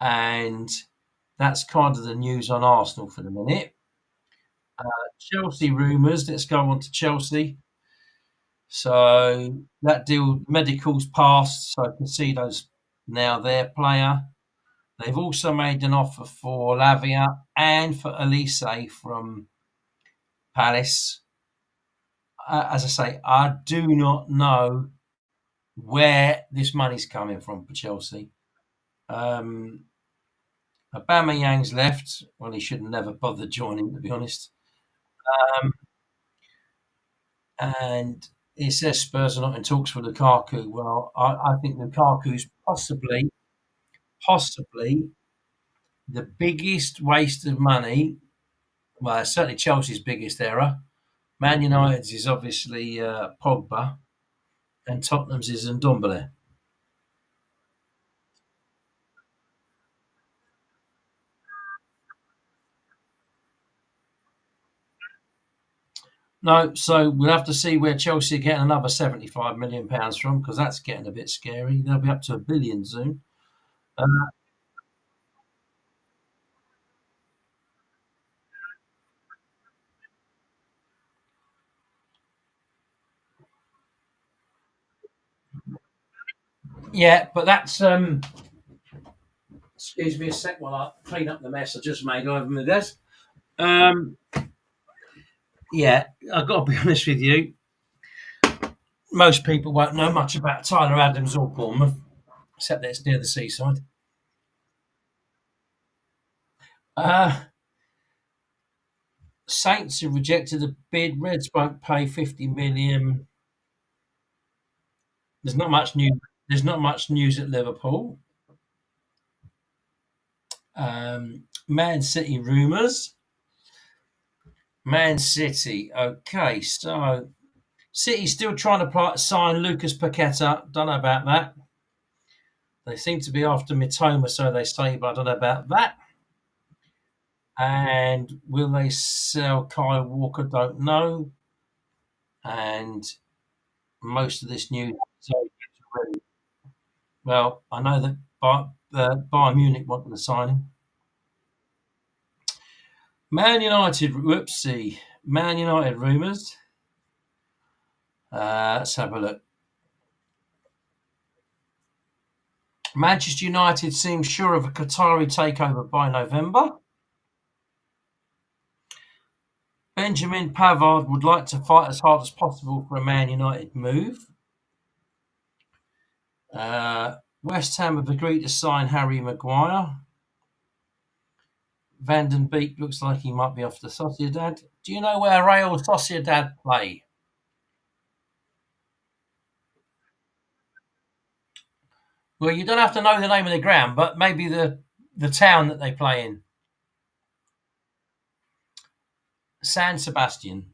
S1: And that's kind of the news on Arsenal for the minute. Chelsea rumours. Let's go on to Chelsea. So that deal, medicals passed. So Casido's now their player. They've also made an offer for Lavia and for Elise from Palace. As I say, I do not know where this money's coming from for Chelsea. Um, Aubameyang's left. Well, he should have never bothered joining, to be honest. Um, and it says Spurs are not in talks for Lukaku. Well, I think Lukaku's possibly the biggest waste of money. Well, it's certainly Chelsea's biggest error. Man United's is obviously Pogba, and Tottenham's is Ndombele. No, so we'll have to see where Chelsea are getting another £75 million from because that's getting a bit scary. They'll be up to £1 billion soon. Uh, Yeah, but that's excuse me a sec while I clean up the mess I just made over my desk. Um, yeah, I've got to be honest with you. Most people won't know much about Tyler Adams or Bournemouth, except that it's near the seaside. Uh, Saints have rejected a bid. Reds won't pay 50 million. There's not much news. There's not much news at Liverpool. Man City rumours. Man City. Okay, so City's still trying to sign Lucas Paqueta. Don't know about that. They seem to be after Mitoma, so they say, but I don't know about that. And will they sell Kyle Walker? Don't know. And most of this news. So, well, I know that Bayern Munich wanted to sign him. Man United, whoopsie. Man United rumours. Let's have a look. Manchester United seems sure of a Qatari takeover by November. Benjamin Pavard would like to fight as hard as possible for a Man United move. West Ham have agreed to sign Harry Maguire. Van den Beek looks like he might be off to Sociedad. Do you know where Real Sociedad play? Well, you don't have to know the name of the ground, but maybe the town that they play in. San Sebastian.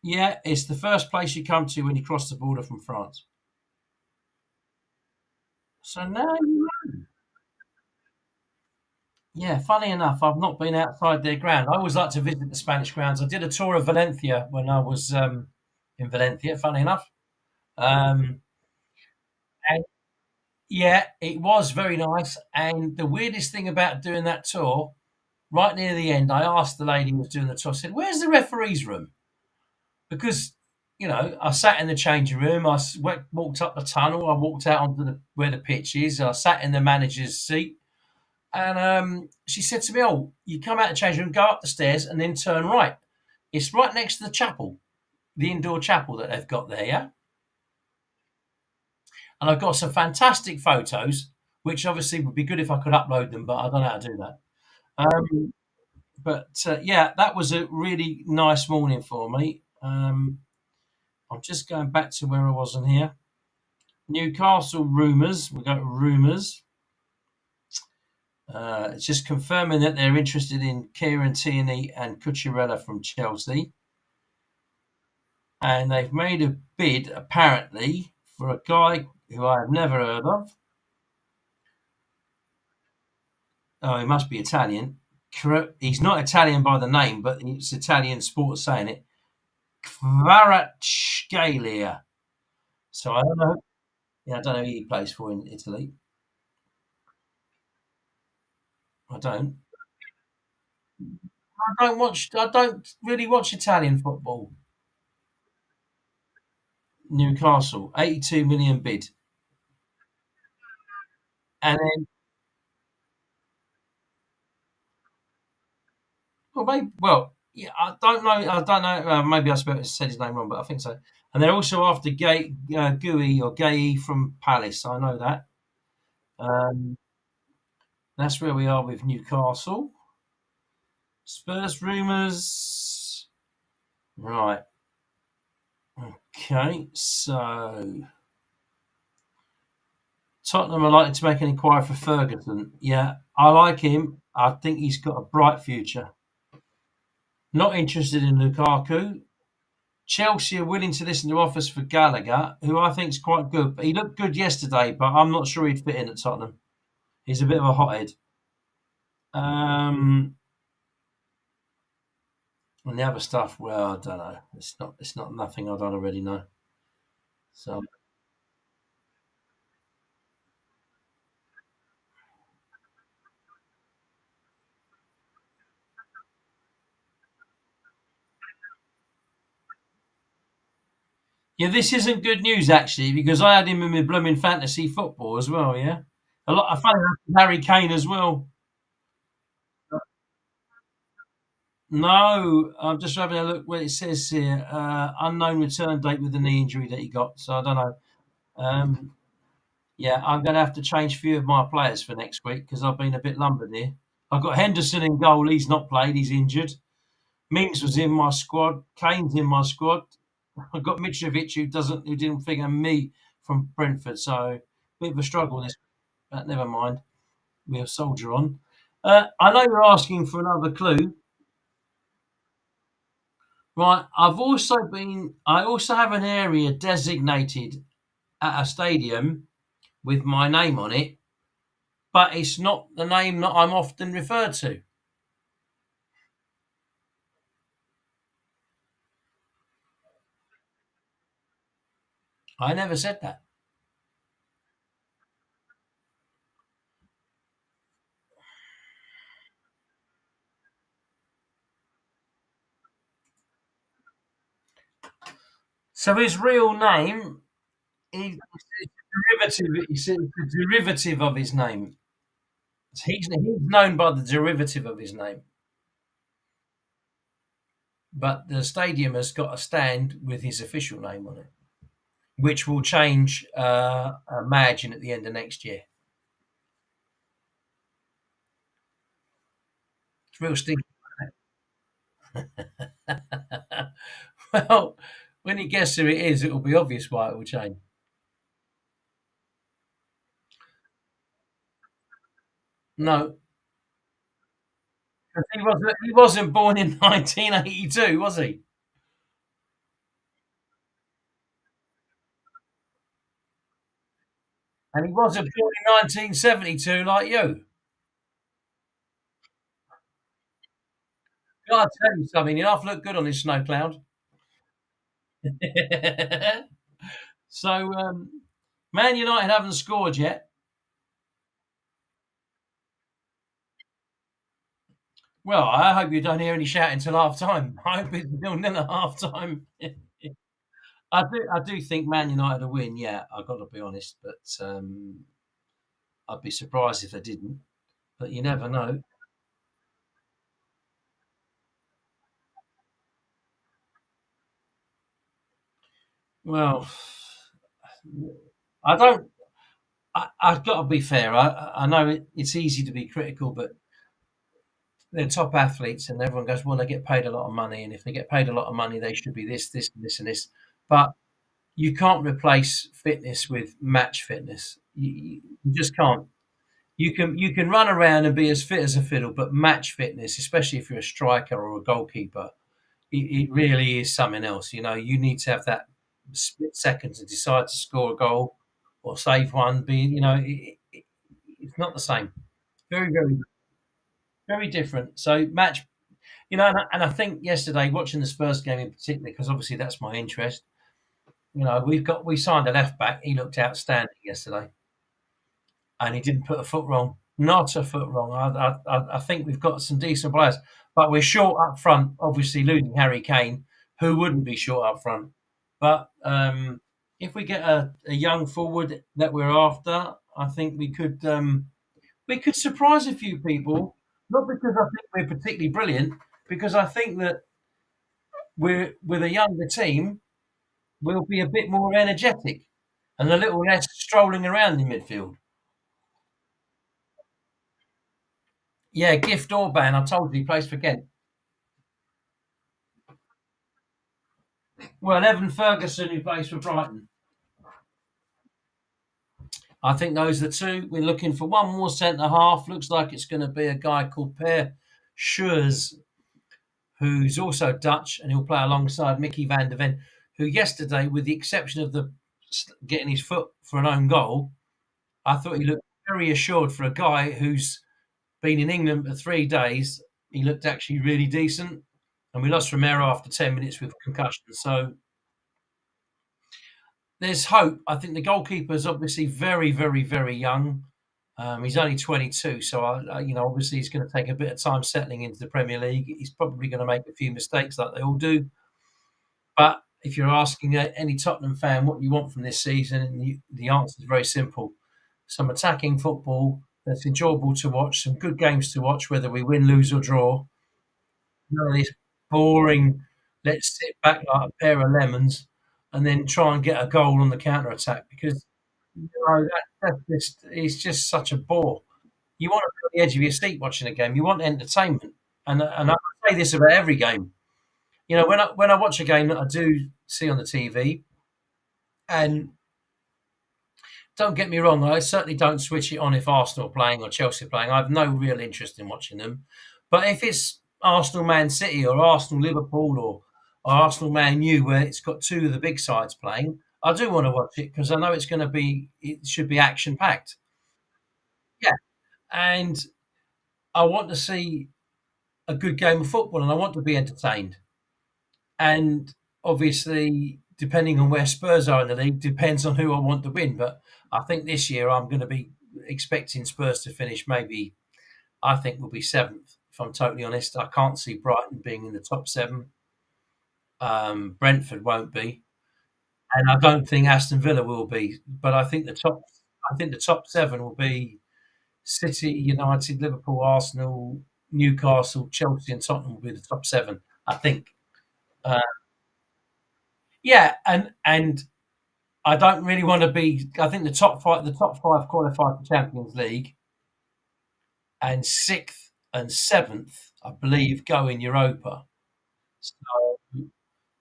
S1: Yeah, it's the first place you come to when you cross the border from France. So now, yeah, funny enough, I've not been outside their ground. I always like to visit the Spanish grounds. I did a tour of Valencia when I was in Valencia, funny enough. Um, and yeah, it was very nice. And the weirdest thing about doing that tour, right near the end, I asked the lady who was doing the tour, I said, "Where's the referee's room?" Because, I sat in the changing room, walked up the tunnel, I walked out onto where the pitch is, I sat in the manager's seat. And she said to me, "Oh, you come out of the changing room, go up the stairs, and then turn right. It's right next to the chapel, the indoor chapel that they've got there, yeah?" And I've got some fantastic photos, which obviously would be good if I could upload them, but I don't know how to do that. But yeah, that was a really nice morning for me. I'm just going back to where I was in here. Newcastle rumours. We got rumours. It's just confirming that they're interested in Kieran Tierney and Cucurella from Chelsea. And they've made a bid, apparently, for a guy who I have never heard of. Oh, he must be Italian. He's not Italian by the name, but it's Italian sports saying it. Kvaratskhelia. So I don't know. Yeah, I don't know who he plays for in Italy. I don't. I don't watch. I don't really watch Italian football. Newcastle, 82 million bid, and then yeah, I don't know. I don't know. Maybe said his name wrong, but I think so. And they're also after Gui or Gay from Palace. I know that. Um, that's where we are with Newcastle. Spurs rumours. Right. Okay. So Tottenham are likely to make an inquiry for Ferguson. Yeah, I like him. I think he's got a bright future. Not interested in Lukaku. Chelsea are willing to listen to offers for Gallagher, who I think is quite good. But he looked good yesterday, but I'm not sure he'd fit in at Tottenham. He's a bit of a hothead. And the other stuff, well, I don't know. It's not nothing I don't already know. So Yeah, this isn't good news actually because I had him in my blooming fantasy football as well. Yeah, a lot. I found Harry Kane as well. No, I'm just having a look what it says here. Unknown return date with the knee injury that he got. So I don't know. Um, yeah, I'm going to have to change a few of my players for next week because I've been a bit lumbered here. I've got Henderson in goal. He's not played. He's injured. Mings was in my squad. Kane's in my squad. I've got Mitrovic who didn't figure me from Brentford. So bit of a struggle this, but never mind. We'll soldier on. I know you're asking for another clue. Right, I also have an area designated at a stadium with my name on it, but it's not the name that I'm often referred to. I never said that. So his real name is derivative. It's a derivative of his name. He's known by the derivative of his name, but the stadium has got a stand with his official name on it, which will change, imagine, at the end of next year. It's real stinky. Well, when he gets who it is, it will be obvious why it will change. No, 'cause he wasn't born in 1982, was he? And he wasn't born in 1972 like you. Gotta tell you something, you half look good on this snow cloud. So, Man United haven't scored yet. Well, I hope you don't hear any shouting till half time. I hope it's 0-0 at half time. I do think Man United will win, yeah, I've got to be honest, but I'd be surprised if they didn't. But you never know. Well, I don't. I've got to be fair. I know it's easy to be critical, but they're top athletes, and everyone goes, "Well, they get paid a lot of money, and if they get paid a lot of money, they should be this, this, and this, and this." But you can't replace fitness with match fitness. You just can't. You can run around and be as fit as a fiddle, but match fitness, especially if you're a striker or a goalkeeper, it really is something else. You need to have that split second to decide to score a goal or save one. It's not the same. Very, very, very different. So match, and I think yesterday watching the Spurs game in particular, because obviously that's my interest. We signed a left back. He looked outstanding yesterday, and he didn't put a foot wrong. Not a foot wrong. I think we've got some decent players, but we're short up front. Obviously, losing Harry Kane, who wouldn't be short up front. But if we get a young forward that we're after, I think we could surprise a few people. Not because I think we're particularly brilliant, because I think that we're with a younger team, we'll be a bit more energetic and a little less strolling around in midfield. Yeah, Gift Orban, I told you he plays for Ghent. Well, Evan Ferguson, who plays for Brighton. I think those are the two. We're looking for one more centre half. Looks like it's going to be a guy called Per Schurz, who's also Dutch, and he'll play alongside Mickey van der Ven, who yesterday, with the exception of the getting his foot for an own goal, I thought he looked very assured for a guy who's been in England for 3 days. He looked actually really decent, and we lost Romero after 10 minutes with concussion. So there's hope. I think the goalkeeper is obviously very, very, very young. He's only 22, so obviously he's going to take a bit of time settling into the Premier League. He's probably going to make a few mistakes like they all do, but if you're asking any Tottenham fan what you want from this season, and the answer is very simple: some attacking football that's enjoyable to watch, some good games to watch, whether we win, lose, or draw. None of this boring. Let's sit back like a pair of lemons and then try and get a goal on the counter attack because that's just it's just such a bore. You want to be on the edge of your seat watching a game. You want entertainment, and I say this about every game. You know, when I watch a game that I do see on the TV, and don't get me wrong, I certainly don't switch it on if Arsenal are playing or Chelsea are playing. I have no real interest in watching them. But if it's Arsenal Man City or Arsenal Liverpool or Arsenal Man U, where it's got two of the big sides playing, I do want to watch it because I know it should be action packed. Yeah. And I want to see a good game of football and I want to be entertained. And obviously, depending on where Spurs are in the league, depends on who I want to win. But I think this year I'm going to be expecting Spurs to finish maybe, I think we'll be seventh, if I'm totally honest. I can't see Brighton being in the top seven. Brentford won't be. And I don't think Aston Villa will be. But I think the top seven will be City, United, Liverpool, Arsenal, Newcastle, Chelsea, and Tottenham will be the top seven, I think. Uh, yeah, and I don't really want to be. I think the top five qualify for Champions League, and sixth and seventh, I believe, go in Europa. So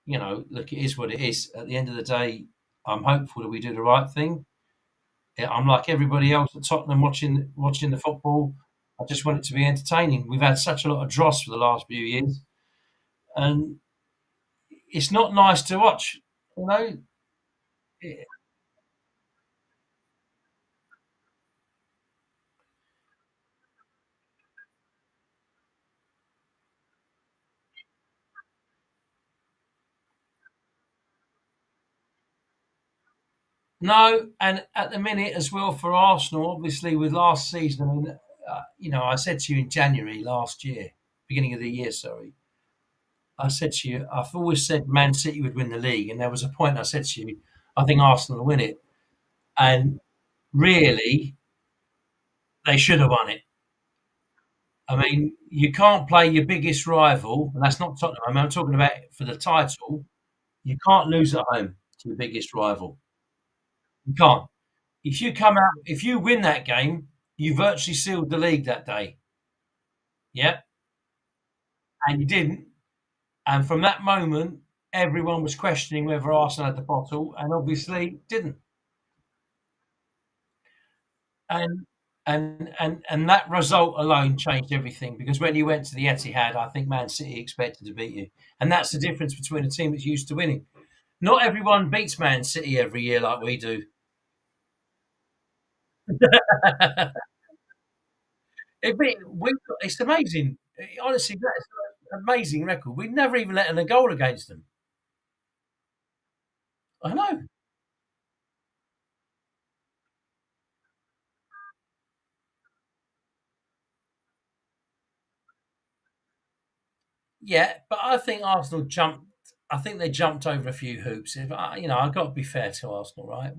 S1: look, it is what it is. At the end of the day, I'm hopeful that we do the right thing. Yeah, I'm like everybody else at Tottenham watching the football. I just want it to be entertaining. We've had such a lot of dross for the last few years, and it's not nice to watch. You know, No, and at the minute as well for Arsenal, obviously with last season, I mean, I said to you in January last year, beginning of the year, sorry, I said to you, I've always said Man City would win the league, and there was a point I said to you, I think Arsenal will win it, and really, they should have won it. I mean, you can't play your biggest rival, and that's not Tottenham. I mean, I'm talking about for the title. You can't lose at home to your biggest rival. You can't. If you win that game, you virtually sealed the league that day. Yeah, and you didn't. And from that moment, everyone was questioning whether Arsenal had the bottle, and obviously didn't. And and that result alone changed everything because when you went to the Etihad, I think Man City expected to beat you, and that's the difference between a team that's used to winning. Not everyone beats Man City every year like we do. It's amazing. Honestly, that's an amazing record. We've never even let in a goal against them. I know. Yeah, but I think Arsenal jumped. I think they jumped over a few hoops. If I've got to be fair to Arsenal, right?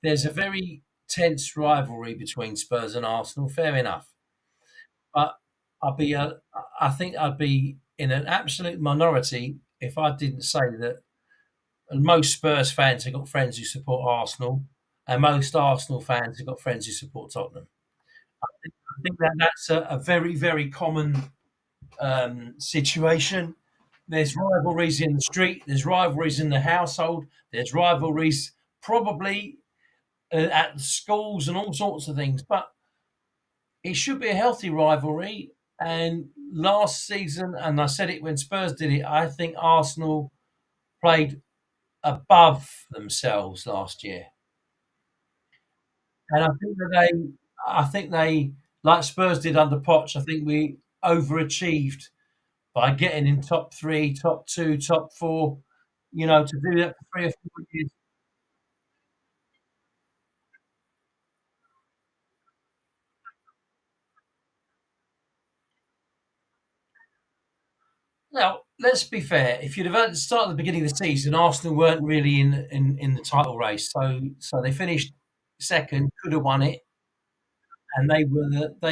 S1: There's a very tense rivalry between Spurs and Arsenal. Fair enough, but I'd be, I think I'd be in an absolute minority if I didn't say that most Spurs fans have got friends who support Arsenal, and most Arsenal fans have got friends who support Tottenham. I think that's a very, very common situation. There's rivalries in the street. There's rivalries in the household. There's rivalries probably at schools and all sorts of things. But it should be a healthy rivalry. And last season, and I said it when Spurs did it, I think Arsenal played above themselves last year, and I think they, like Spurs did under Poch. I think we overachieved by getting in top three, top two, top four. To do that for 3 or 4 years. Now, let's be fair. If you'd have started at the beginning of the season, Arsenal weren't really in the title race, so they finished second, could have won it, and they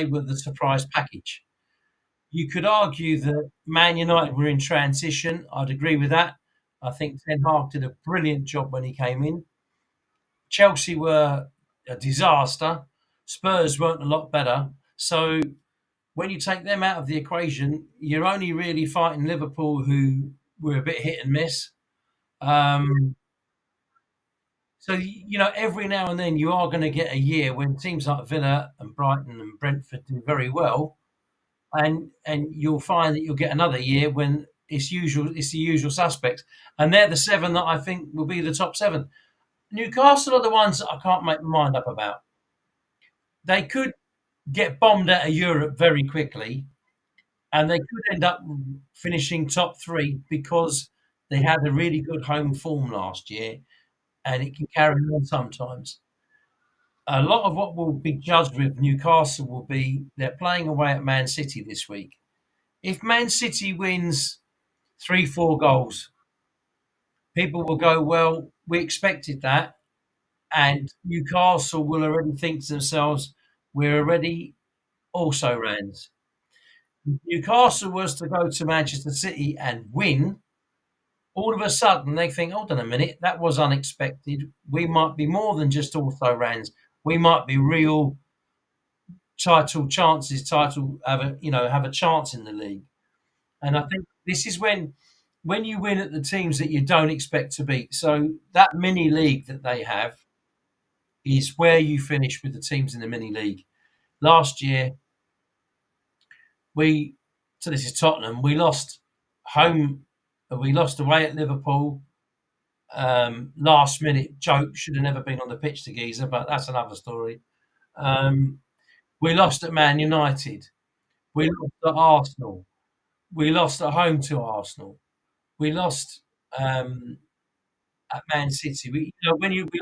S1: were the surprise package. You could argue that Man United were in transition. I'd agree with that. I think Ten Hag did a brilliant job when he came in. Chelsea were a disaster. Spurs weren't a lot better. So when you take them out of the equation, you're only really fighting Liverpool, who were a bit hit and miss. Um, so every now and then you are going to get a year when teams like Villa and Brighton and Brentford do very well, and you'll find that you'll get another year when it's the usual suspects, and they're the seven that I think will be the top seven. Newcastle are the ones that I can't make my mind up about. They could get bombed out of Europe very quickly, and they could end up finishing top three because they had a really good home form last year, and it can carry on sometimes. A lot of what will be judged with Newcastle will be they're playing away at Man City this week. If Man City wins 3-4 goals, people will go, well, we expected that. And Newcastle will already think to themselves, we're already also rans. If Newcastle was to go to Manchester City and win, all of a sudden they think, hold on a minute, that was unexpected. We might be more than just also rans. We might be real title have a chance in the league. And I think this is when you win at the teams that you don't expect to beat. So that mini league that they have is where you finish with the teams in the mini league. Last year, this is Tottenham. We lost away at Liverpool. Last minute joke, should have never been on the pitch to Giza, but that's another story. Um, we lost at Man United. We lost at Arsenal. We lost at home to Arsenal. We lost at Man City. We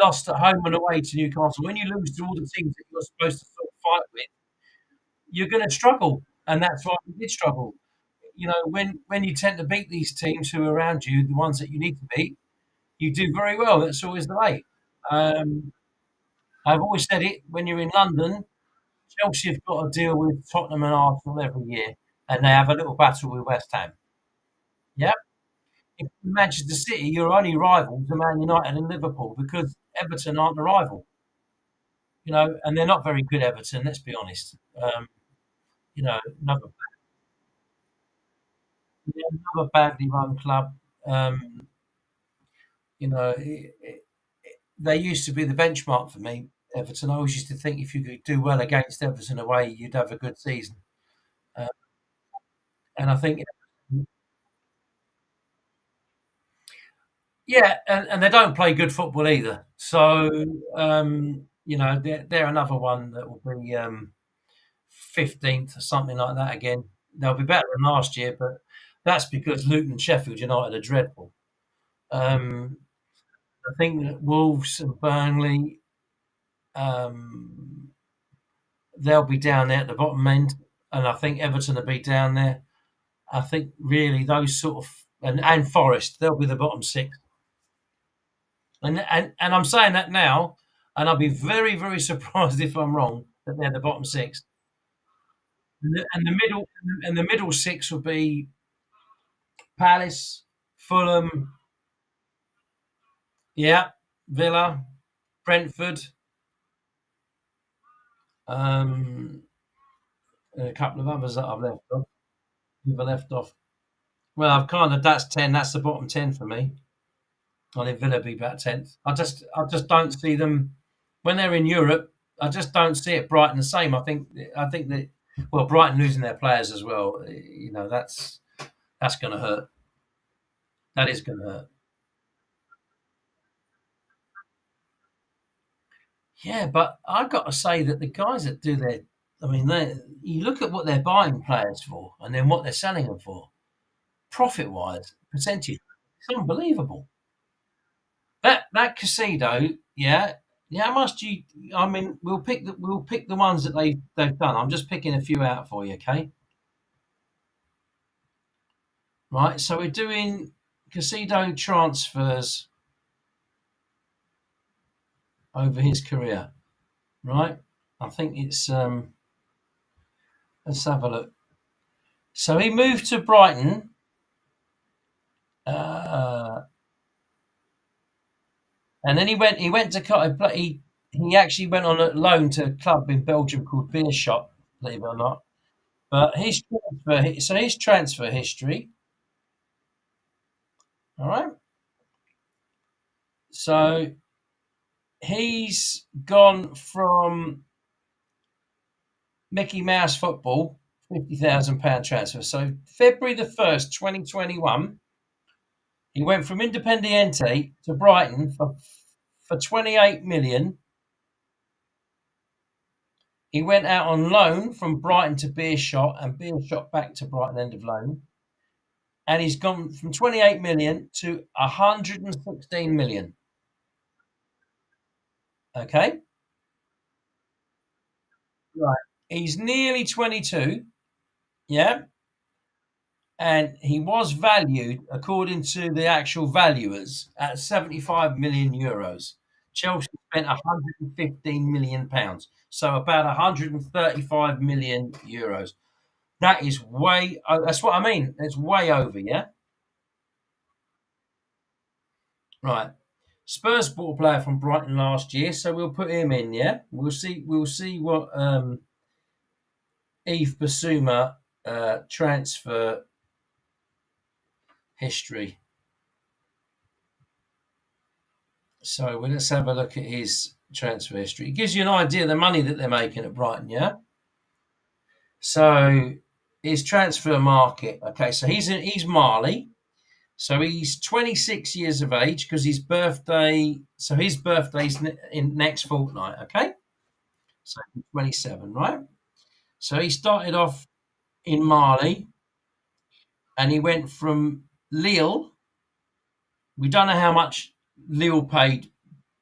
S1: lost at home and away to Newcastle. When you lose to all the teams that you're supposed to sort of fight with, you're going to struggle, and that's why we did struggle. When you tend to beat these teams who are around you, the ones that you need to beat, you do very well. That's always the way. Um, I've always said it. When you're in London, Chelsea have got to deal with Tottenham and Arsenal every year, and they have a little battle with West Ham. Yeah. If Manchester City, your only rivals are Man United and Liverpool because Everton aren't a rival. And they're not very good. Everton, let's be honest. You know, another another badly run club. Um, they used to be the benchmark for me. Everton. I always used to think if you could do well against Everton away, you'd have a good season. Uh, and I think, yeah, and they don't play good football either. So, they're another one that will be 15th or something like that again. They'll be better than last year, but that's because Luton and Sheffield United are dreadful. Um, I think that Wolves and Burnley, um, they'll be down there at the bottom end, and I think Everton will be down there. I think really those sort of and Forest, they'll be the bottom six. And I'm saying that now, and I'll be very very surprised if I'm wrong that they're the bottom six. And the middle six will be Palace, Fulham, yeah, Villa, Brentford, um, and a couple of others that I've left off. Who've I left off? Well, I've kind of that's 10. That's the bottom 10 for me. I think Villa be about 10th. I just don't see them when they're in Europe. I just don't see it Brighton the same. I think that well, Brighton losing their players as well. That's going to hurt. That is going to hurt. Yeah, but I've got to say that the guys that do their, I mean, you look at what they're buying players for, and then what they're selling them for. Profit wise, percentage, it's unbelievable. That Casado, yeah, yeah. How much do you? I mean, we'll pick the ones that they've done. I'm just picking a few out for you, okay? right? So we're doing Caicedo transfers over his career, right? I think it's let's have a look. So he moved to Brighton. Uh, and then he went to he actually went on a loan to a club in Belgium called Beerschot, believe it or not. But his transfer history, all right. So he's gone from Mickey Mouse football, £50,000 transfer. So February the 1st, 2021, he went from Independiente to Brighton for 28 million. He went out on loan from Brighton to Beerschot and Beerschot back to Brighton, end of loan. And he's gone from 28 million to 116 million. Okay. Right. He's nearly 22. Yeah. And he was valued, according to the actual valuers, at 75 million euros. Chelsea spent 115 million pounds. So about 135 million euros. That is that's what I mean. It's way over, yeah? Right. Spurs bought a player from Brighton last year, so we'll put him in. Yeah, we'll see what Yves Bissouma transfer history. So let's have a look at his transfer history. It gives you an idea of the money that they're making at Brighton. Yeah. So his transfer market. Okay, so he's Mali. So he's 26 years of age because his birthday. So his birthday's in next fortnight. Okay. So 27, right? So he started off in Mali and he went from Lille. We don't know how much Lille paid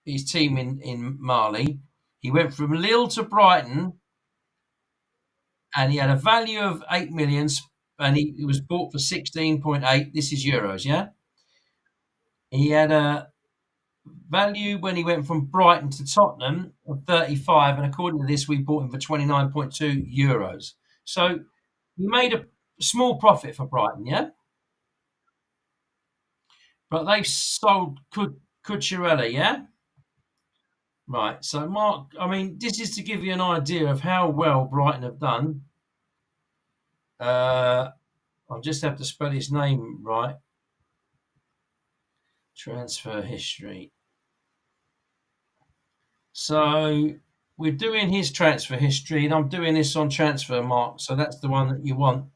S1: his team in Mali. He went from Lille to Brighton and he had a value of 8 million and he was bought for 16.8. This is euros, yeah? He had a value when he went from Brighton to Tottenham of 35, and according to this, we bought him for 29.2 euros. So he made a small profit for Brighton, yeah? But they've sold Cucurella, yeah? Right. So, Mark, I mean, this is to give you an idea of how well Brighton have done. I'll just have to spell his name right. Transfer history. So we're doing his transfer history, and I'm doing this on Transfer Mark. So that's the one that you want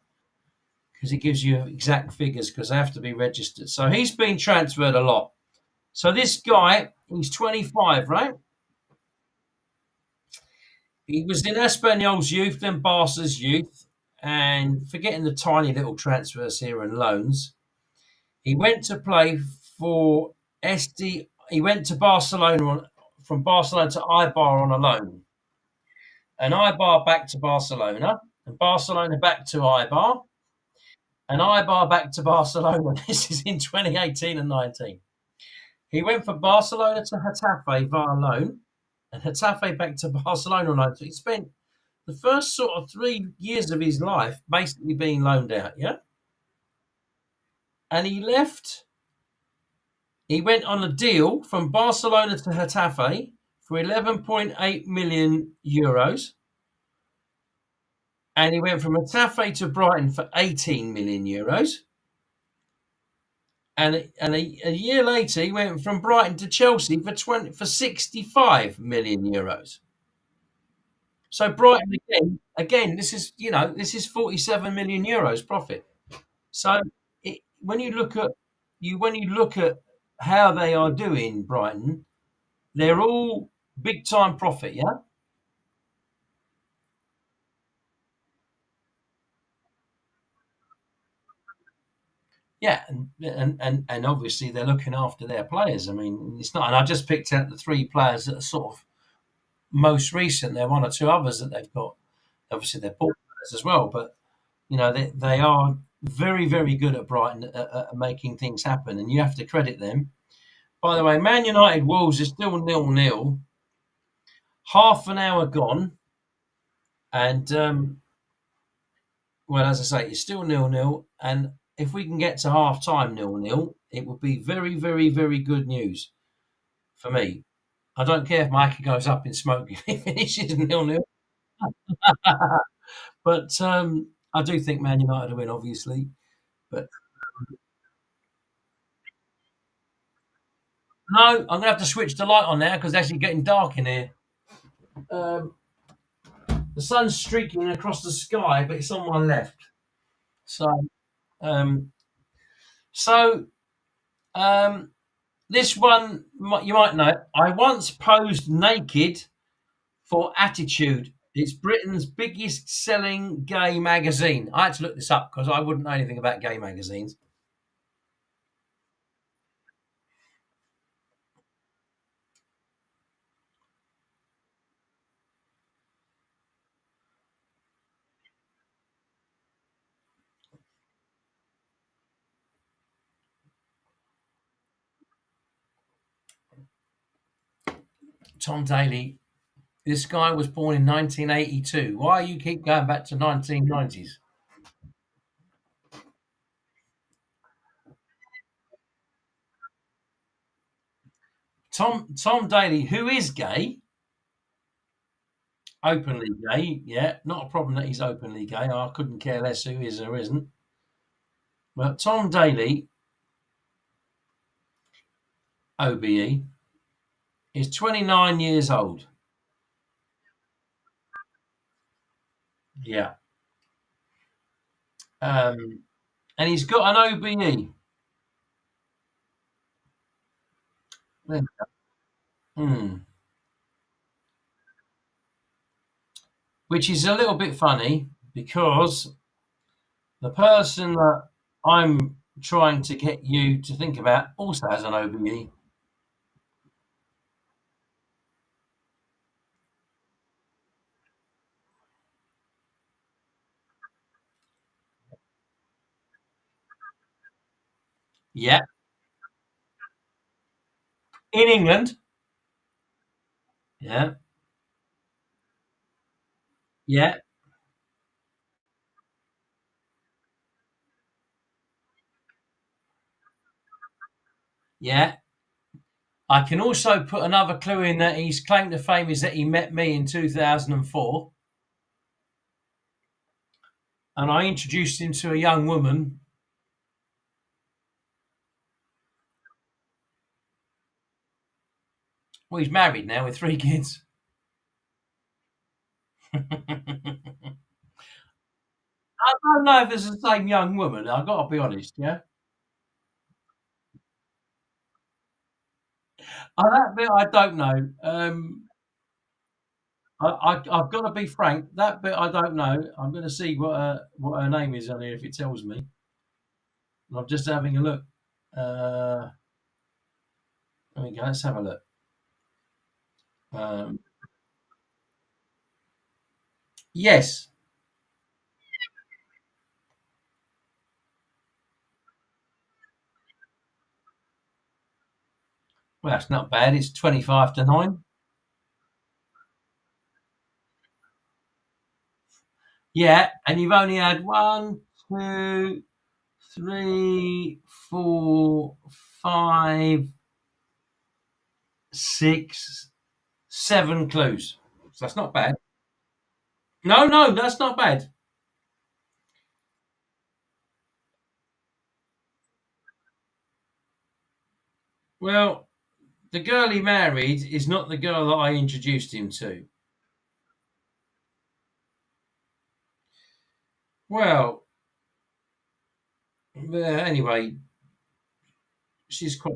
S1: because it gives you exact figures because they have to be registered. So he's been transferred a lot. So this guy, he's 25, right? He was in Espanyol's youth, then Barca's youth, and forgetting the tiny little transfers here and loans, he went to play for SD. He went to Barcelona from Barcelona to Eibar on a loan, and Eibar back to Barcelona, and Barcelona back to Eibar, and Eibar back to Barcelona. This is in 2018 and 19. He went from Barcelona to Getafe via loan, and Getafe back to Barcelona on loan. So he spent the first sort of 3 years of his life basically being loaned out, yeah? And he left. He went on a deal from Barcelona to Getafe for 11.8 million euros. And he went from Getafe to Brighton for 18 million euros. And a year later, he went from Brighton to Chelsea for 65 million euros. So Brighton again, this is 47 million euros profit. So when you look at how they are doing, Brighton, they're all big time profit, yeah. Yeah, and obviously they're looking after their players. I mean, it's not. And I just picked out the three players that are sort of most recent. There are one or two others that they've got. Obviously, they're bought players as well, but they are very, very good at Brighton at making things happen, and you have to credit them. By the way, Man United Wolves is still 0-0. Half an hour gone, and well, as I say, it's still 0-0. And if we can get to half time 0-0, it would be very, very, very good news for me. I don't care if Micah goes up in smoke if it finishes 0-0. But I do think Man United will win, obviously. But no, I'm going to have to switch the light on now because it's actually getting dark in here. Um, the sun's streaking across the sky, but it's on my left. So, um, so um, this one you might know. I once posed naked for Attitude. It's Britain's biggest selling gay magazine. I had to look this up because I wouldn't know anything about gay magazines. Tom Daly, this guy was born in 1982. Why you keep going back to 1990s? Tom Daly, who is gay, openly gay, yeah, not a problem that he's openly gay. I couldn't care less who is or isn't. But Tom Daly, OBE, is 29 years old. Yeah. Um, and he's got an OBE. Hmm. Which is a little bit funny because the person that I'm trying to get you to think about also has an OBE. Yeah. In England. Yeah. Yeah. Yeah. I can also put another clue in that his claim to fame is that he met me in 2004 and I introduced him to a young woman. Well, he's married now with 3 kids. I don't know if it's the same young woman. I've got to be honest, yeah. That bit I don't know. I've got to be frank. That bit I don't know. I'm going to see what her name is on here if it tells me. I'm just having a look. Uh, There we go. Let's have a look. Um, yes. Well, that's not bad. It's 25-9. Yeah, and you've only had one, two, three, four, five, six, seven clues. So that's not bad. No, no, that's not bad. Well, the girl he married is not the girl that I introduced him to. Well, anyway, she's quite.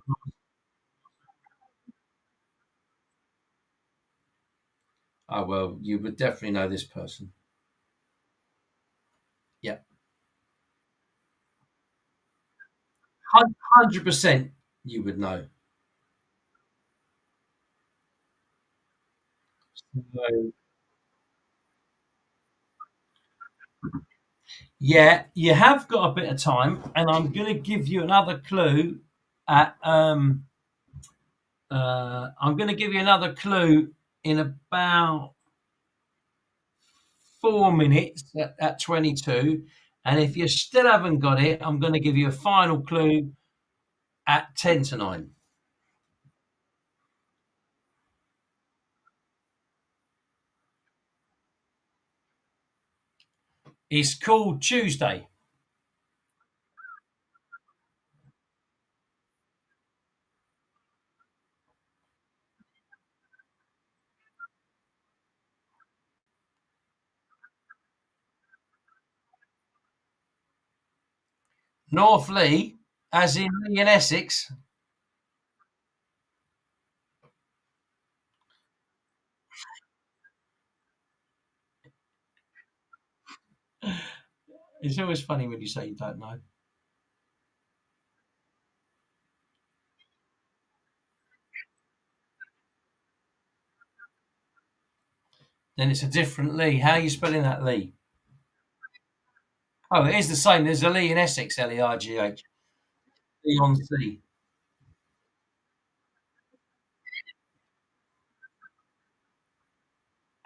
S1: Oh well, you would definitely know this person. Yeah, 100% you would know. So, Yeah, you have got a bit of time, and I'm going to give you another clue. At I'm going to give you another clue in about 4 minutes at 22, and if you still haven't got it, I'm going to give you a final clue at 10 to 9. It's called Tuesday. North Lee, as in Lee in Essex. It's always funny when you say you don't know. Then it's a different Lee. How are you spelling that Lee? Oh, it is the same. There's a Lee in Essex, Leigh. Lee on Sea.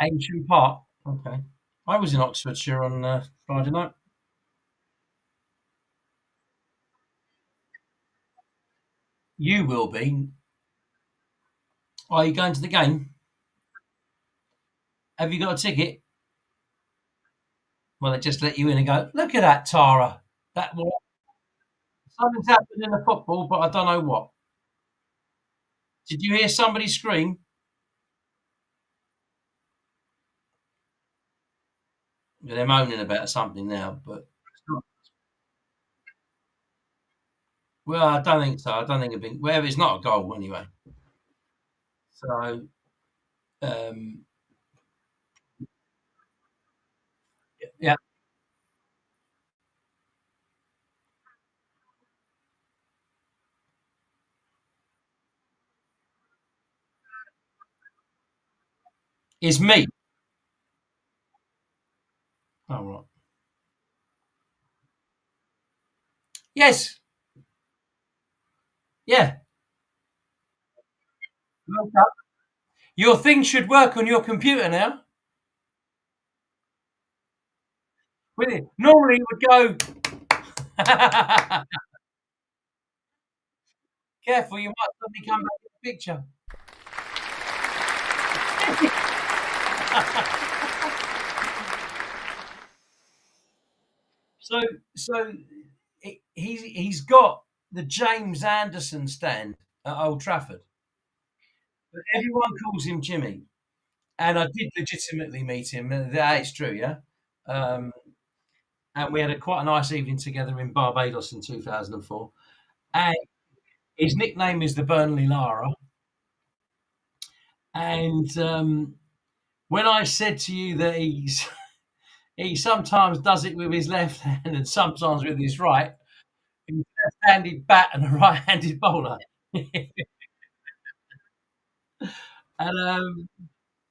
S1: Ancient Park. Okay. I was in Oxfordshire on Friday night. You will be. Are you going to the game? Have you got a ticket? Well, they just let you in and go, look at that, Tara. That what? Something's happened in the football, but I don't know what. Did you hear somebody scream? Yeah, they're moaning about something now, but well, I don't think so. I don't think it'd been well, it's not a goal anyway. So um, yeah, it's me. Oh right. Yes. Yeah. Well done. Your thing should work on your computer now. With it. Normally it would go careful, you might suddenly come back in the picture. So so he's got the James Anderson stand at Old Trafford. But everyone calls him Jimmy. And I did legitimately meet him. That is true, yeah. Um, and we had quite a nice evening together in Barbados in 2004. And his nickname is the Burnley Lara. And when I said to you that he sometimes does it with his left hand and sometimes with his right, he's a left-handed bat and a right-handed bowler. And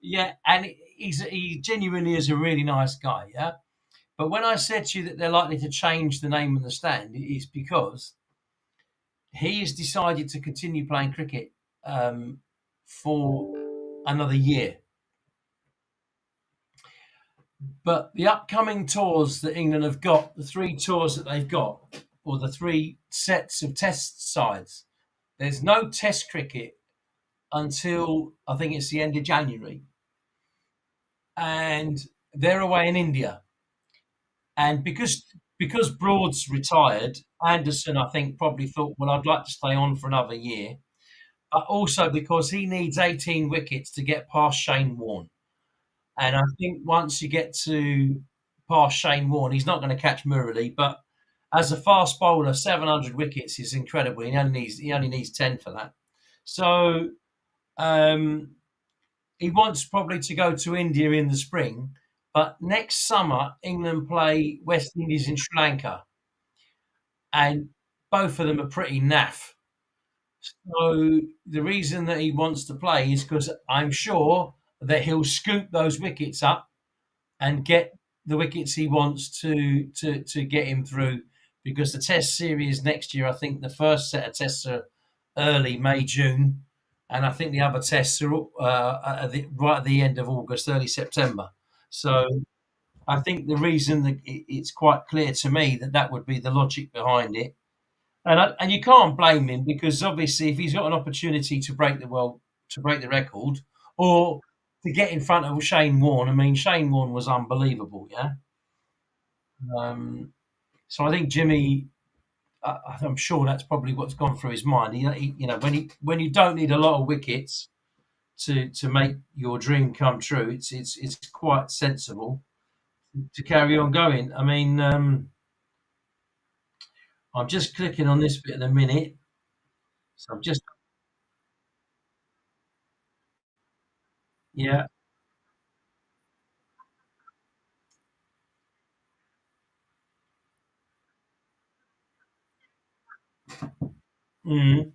S1: yeah, and he genuinely is a really nice guy. Yeah, but when I said to you that they're likely to change the name of the stand, it is because he has decided to continue playing cricket for another year. But the upcoming tours that England have got, the three tours that they've got, or the three sets of test sides, there's no test cricket until I think it's the end of January. And they're away in India. And because Broad's retired, Anderson, I think, probably thought, well, I'd like to stay on for another year. But also because he needs 18 wickets to get past Shane Warne. And I think once you get to past Shane Warne, he's not going to catch Murali. But as a fast bowler, 700 wickets is incredible. He only needs 10 for that. So um, he wants probably to go to India in the spring. But next summer, England play West Indies in Sri Lanka, and both of them are pretty naff. So the reason that he wants to play is because I'm sure that he'll scoop those wickets up and get the wickets he wants to get him through, because the Test series next year, I think the first set of tests are early May June, and I think the other tests are right at the end of August, early September. So I think the reason that it's quite clear to me that that would be the logic behind it, and you can't blame him, because obviously if he's got an opportunity to break the record, or to get in front of Shane Warne. I mean, Shane Warne was unbelievable, yeah. Um, so I think Jimmy, I'm sure that's probably what's gone through his mind. When you don't need a lot of wickets to make your dream come true, it's quite sensible to carry on going. I mean, I'm just clicking on this bit in a minute. So I'm just, yeah, mm,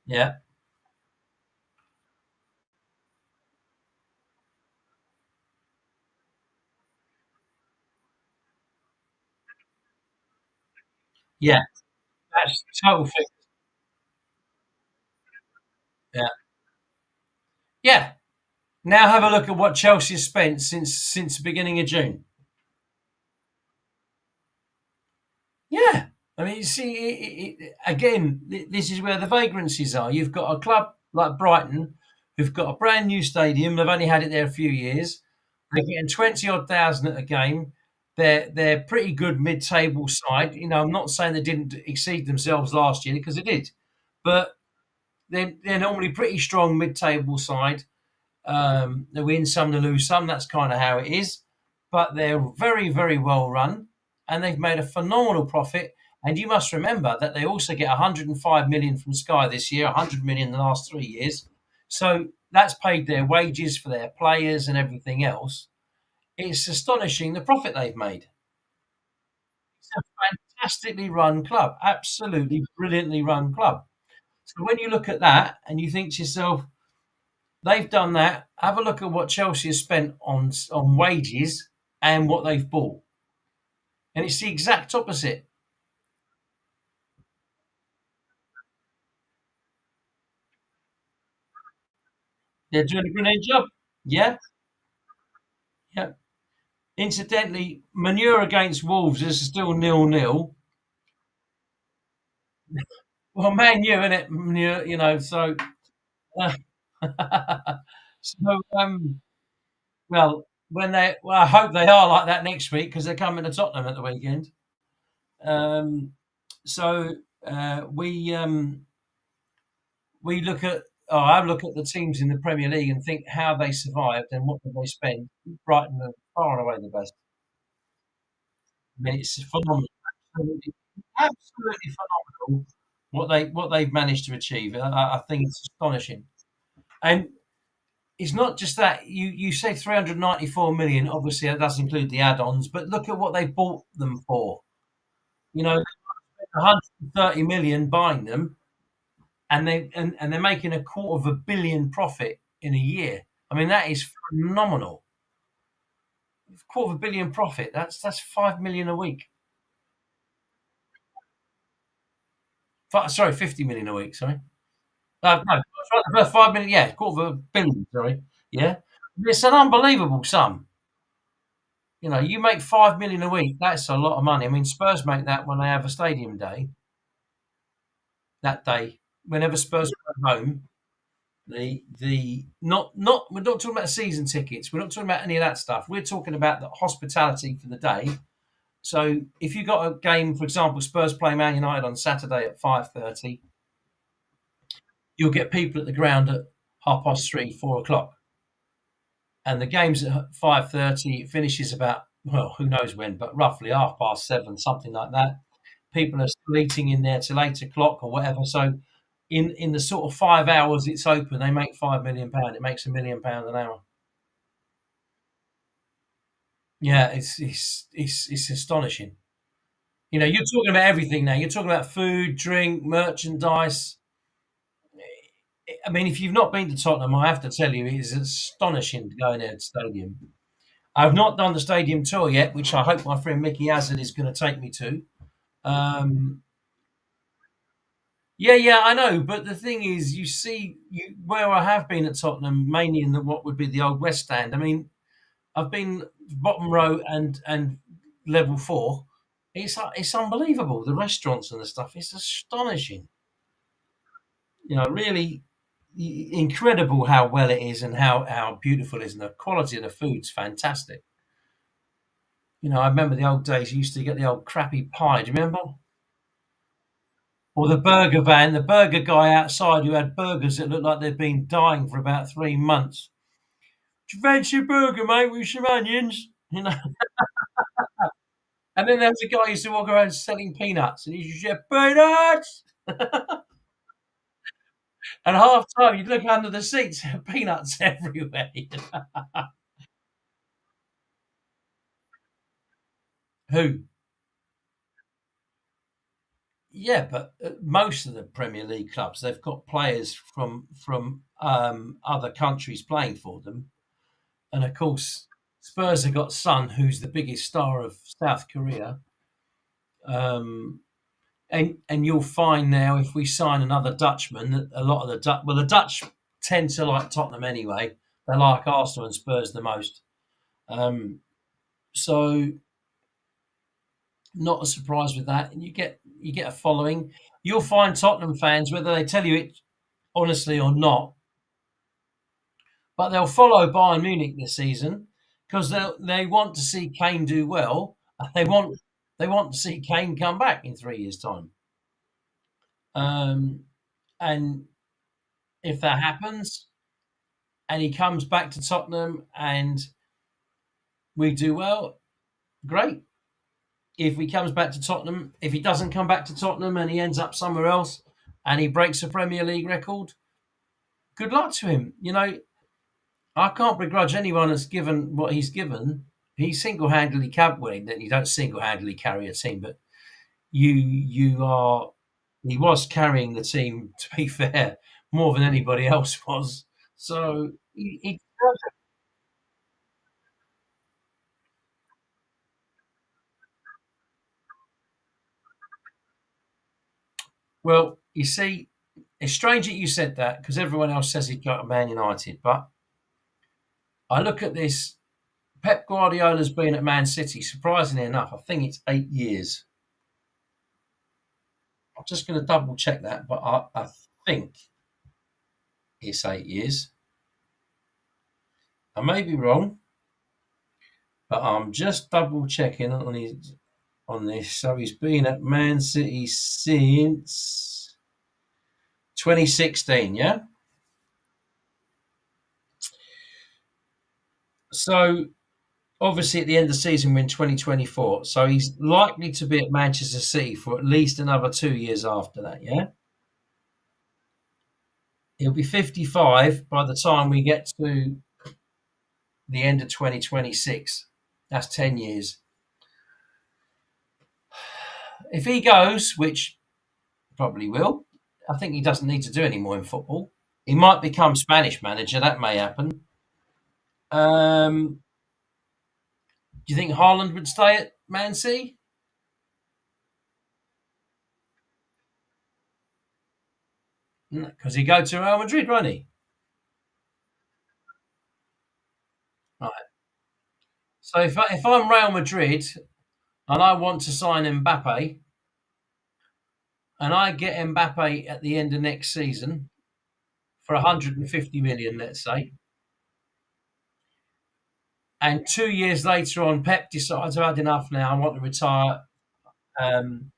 S1: yeah, yeah. That's total thing. Yeah, yeah. Now have a look at what Chelsea has spent since the beginning of June. Yeah, I mean, you see, again, this is where the vagrancies are. You've got a club like Brighton, who've got a brand new stadium. They've only had it there a few years. They're getting 20 odd thousand at a game. They're pretty good mid-table side. I'm not saying they didn't exceed themselves last year, because they did, but they're normally pretty strong mid-table side. They win some, they lose some. That's kind of how it is. But they're very, very well run, and they've made a phenomenal profit. And you must remember that they also get 105 million from Sky this year, 100 million in the last 3 years. So that's paid their wages for their players and everything else. It's astonishing the profit they've made. It's a fantastically run club, absolutely brilliantly run club. So when you look at that and you think to yourself, they've done that. Have a look at what Chelsea has spent on wages and what they've bought, and it's the exact opposite. They're doing a brilliant job. Yeah, yeah. Incidentally, Manure against Wolves is still 0-0. Well, Man U, isn't it? Manure, so. Uh, so, well, I hope they are like that next week, because they're coming to Tottenham at the weekend. Um, so we look at I look at the teams in the Premier League and think how they survived and what did they spend. Brighton are far and away the best. I mean, it's phenomenal, absolutely, absolutely phenomenal what they've managed to achieve. I think it's astonishing, and it's not just that. You say 394 million. Obviously, that does include the add-ons, but look at what they bought them for. 130 million buying them, and they're making a quarter of a billion profit in a year. I mean, that is phenomenal. Quarter of a billion profit. That's 5 million a week. Sorry, 50 million a week. Sorry, no, that's right. 5 million. Yeah, quarter of a billion. Sorry, yeah. It's an unbelievable sum. You make 5 million a week. That's a lot of money. I mean, Spurs make that when they have a stadium day. That day, whenever Spurs go home, the not we're not talking about season tickets. We're not talking about any of that stuff. We're talking about the hospitality for the day. So if you got a game, for example, Spurs play Man United on Saturday at 5:30, you'll get people at the ground at 3:30, 4 o'clock, and the game's at 5:30. It finishes about, well, who knows when, but roughly 7:30, something like that. People are still eating in there till 8 o'clock or whatever. So in the sort of 5 hours it's open, they make £5 million. It makes £1 million an hour. Yeah, it's astonishing. You're talking about everything now. You're talking about food, drink, merchandise. I mean, if you've not been to Tottenham, I have to tell you, it is astonishing to go in there to the stadium. I've not done the stadium tour yet, which I hope my friend Mickey Hazard is going to take me to. Um, yeah, yeah, I know. But the thing is, you see, where I have been at Tottenham, mainly in what would be the old West Stand. I mean, I've been bottom row and level four. It's unbelievable. The restaurants and the stuff. It's astonishing. Really incredible how well it is and how beautiful it is, and the quality of the food's fantastic. I remember the old days. You used to get the old crappy pie. Do you remember? Or the burger van, the burger guy outside who had burgers that looked like they'd been dying for about 3 months. Do you fancy a burger, mate, with some onions? And then there was a guy who used to walk around selling peanuts, and he used to say, "Peanuts!" And half time you'd look under the seats, peanuts everywhere. Who? Yeah, but most of the Premier League clubs, they've got players from other countries playing for them, and of course, Spurs have got Son, who's the biggest star of South Korea. Um, and you'll find now if we sign another Dutchman that a lot of the Dutch tend to like Tottenham anyway. They like Arsenal and Spurs the most. Um, so not a surprise with that. And you get a following. You'll find Tottenham fans, whether they tell you it honestly or not, but they'll follow Bayern Munich this season because they want to see Kane do well. They want to see Kane come back in 3 years' time. Um, and if that happens, and he comes back to Tottenham and we do well, great. If he comes back to Tottenham, if he doesn't come back to Tottenham and he ends up somewhere else and he breaks a Premier League record, good luck to him. I can't begrudge anyone that's given what he's given. He single-handedly well, you don't single-handedly carry a team, but you are. He was carrying the team, to be fair, more than anybody else was. So he well, you see, it's strange that you said that because everyone else says he'd go to Man United. But I look at this. Pep Guardiola's been at Man City, surprisingly enough, I think it's 8 years. I'm just going to double check that, but I think it's 8 years. I may be wrong, but I'm just double checking on this. So he's been at Man City since 2016, yeah? So obviously at the end of the season we're in 2024. So he's likely to be at Manchester City for at least another 2 years after that, yeah? He'll be 55 by the time we get to the end of 2026. That's 10 years. If he goes, which probably will, I think he doesn't need to do any more in football. He might become Spanish manager. That may happen. Do you think Haaland would stay at Man City? Because he go to Real Madrid, won't he? Right. So if I'm Real Madrid and I want to sign Mbappe, and I get Mbappe at the end of next season for 150 million, let's say, and 2 years later on, Pep decides I've had enough now, I want to retire. Um,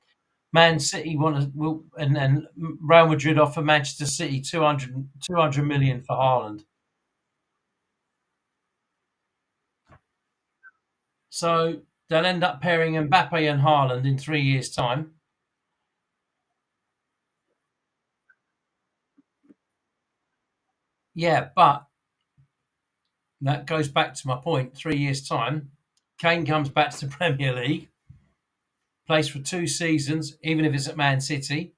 S1: Man City want to, will, and Real Madrid offer Manchester City 200 million for Haaland. So they'll end up pairing Mbappe and Haaland in 3 years' time. Yeah, but that goes back to my point. 3 years' time, Kane comes back to the Premier League, plays for 2 seasons, even if it's at Man City,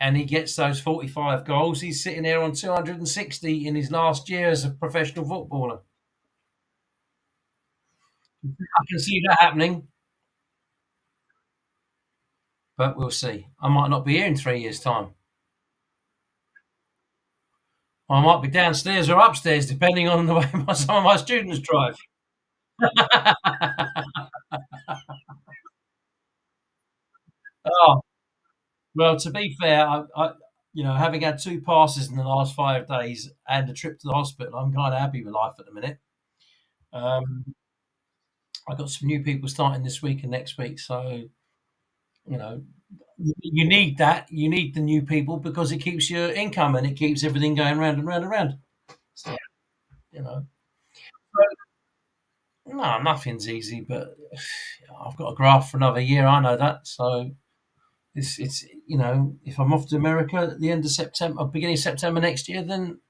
S1: and he gets those 45 goals, he's sitting there on 260 in his last year as a professional footballer. I can see that happening, but we'll see. I might not be here in 3 years' time. I might be downstairs or upstairs, depending on the way some of my students drive. Oh, well, to be fair, having had 2 passes in the last 5 days and a trip to the hospital, I'm kind of happy with life at the minute. Um, I've got some new people starting this week and next week, so you know, you need that. You need the new people because it keeps your income and it keeps everything going round and round and round. So, you know, no, nothing's easy, but I've got a graft for another year. I know that, so it's if I'm off to America at the end of September, beginning of September next year, then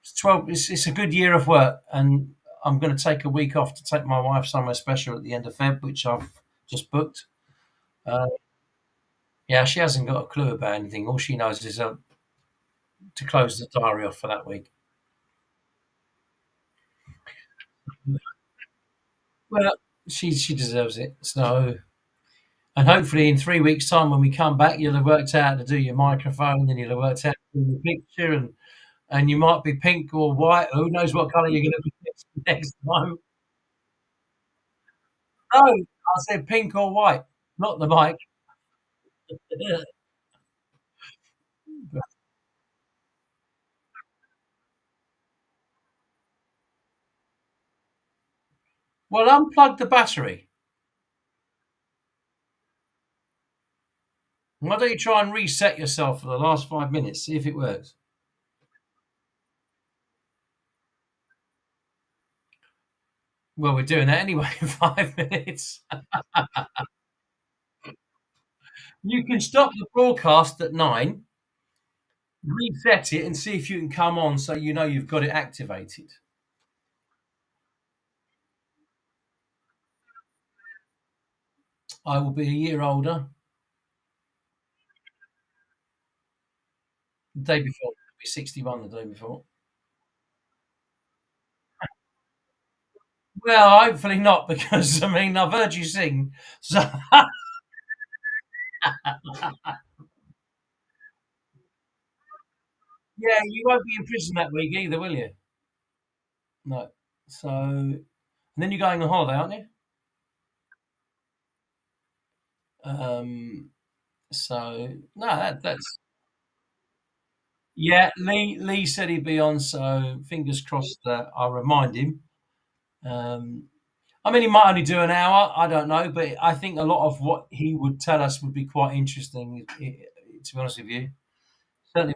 S1: it's 12. It's a good year of work, and I'm going to take a week off to take my wife somewhere special at the end of Feb, which I've just booked. Uh, yeah, she hasn't got a clue about anything. All she knows is to close the diary off for that week. Well, she deserves it. So, and hopefully in 3 weeks' time, when we come back, you'll have worked out how to do your microphone, and you'll have worked out how to do your picture, and you might be pink or white. Who knows what colour you're going to be next time? No, I said pink or white, not the mic. Well, unplug the battery. Why don't you try and reset yourself for the last 5 minutes? See if it works. Well, we're doing that anyway in 5 minutes. You can stop the broadcast at 9, reset it, and see if you can come on so you know you've got it activated. I will be a year older the day before. I'll be 61 the day before. Well, hopefully not, because I mean I've heard you sing. So yeah, you won't be in prison that week either, will you? No. So and then you're going on holiday, aren't you? Um, so no, that's yeah. Lee said he'd be on, so fingers crossed. I'll remind him. Um, I mean, he might only do an hour. I don't know, but I think a lot of what he would tell us would be quite interesting. To be honest with you, certainly.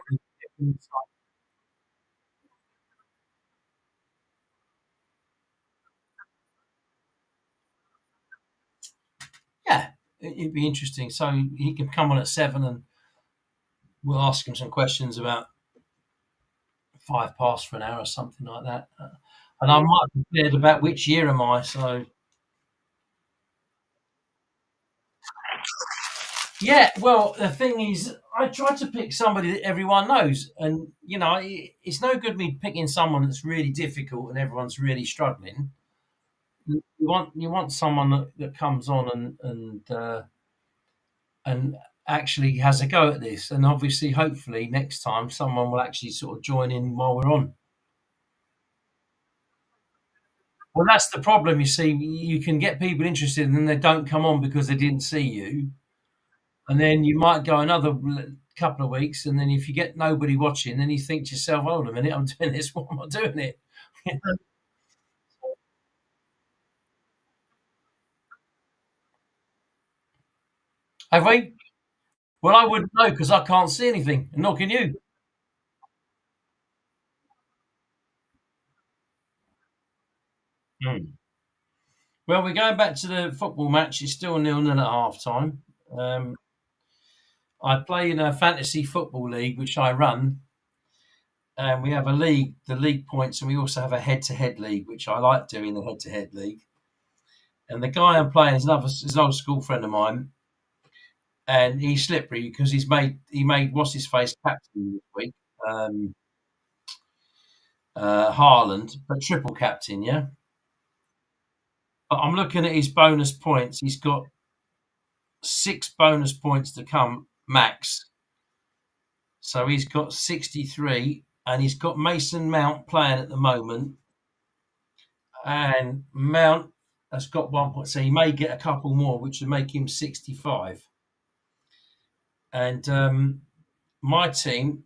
S1: Yeah, it'd be interesting. So he can come on at 7, and we'll ask him some questions about 5 past for an hour or something like that. And I might be prepared about which year am I. So yeah, well, the thing is, I tried to pick somebody that everyone knows, and it's no good me picking someone that's really difficult and everyone's really struggling. You want someone that comes on and actually has a go at this, and obviously, hopefully, next time someone will actually sort of join in while we're on. Well, that's the problem. You see, you can get people interested, and then they don't come on because they didn't see you, and then you might go another couple of weeks, and then if you get nobody watching, then you think to yourself, "Hold a minute, I'm doing this. Why am I doing it?" Have we? Well, I wouldn't know because I can't see anything, and nor can you. Hmm. Well, we're going back to the football match. It's still 0-0 at half time. Um, I play in a fantasy football league, which I run, and we have a league, the league points, and we also have a head-to-head league, which I like doing the head-to-head league. And the guy I'm playing is an old school friend of mine, and he's slippery because he made what's his face captain this week, um, Haaland, but triple captain, yeah. But I'm looking at his bonus points. He's got 6 bonus points to come max, so he's got 63, and he's got Mason Mount playing at the moment, and Mount has got 1 point, so he may get a couple more, which would make him 65. And my team,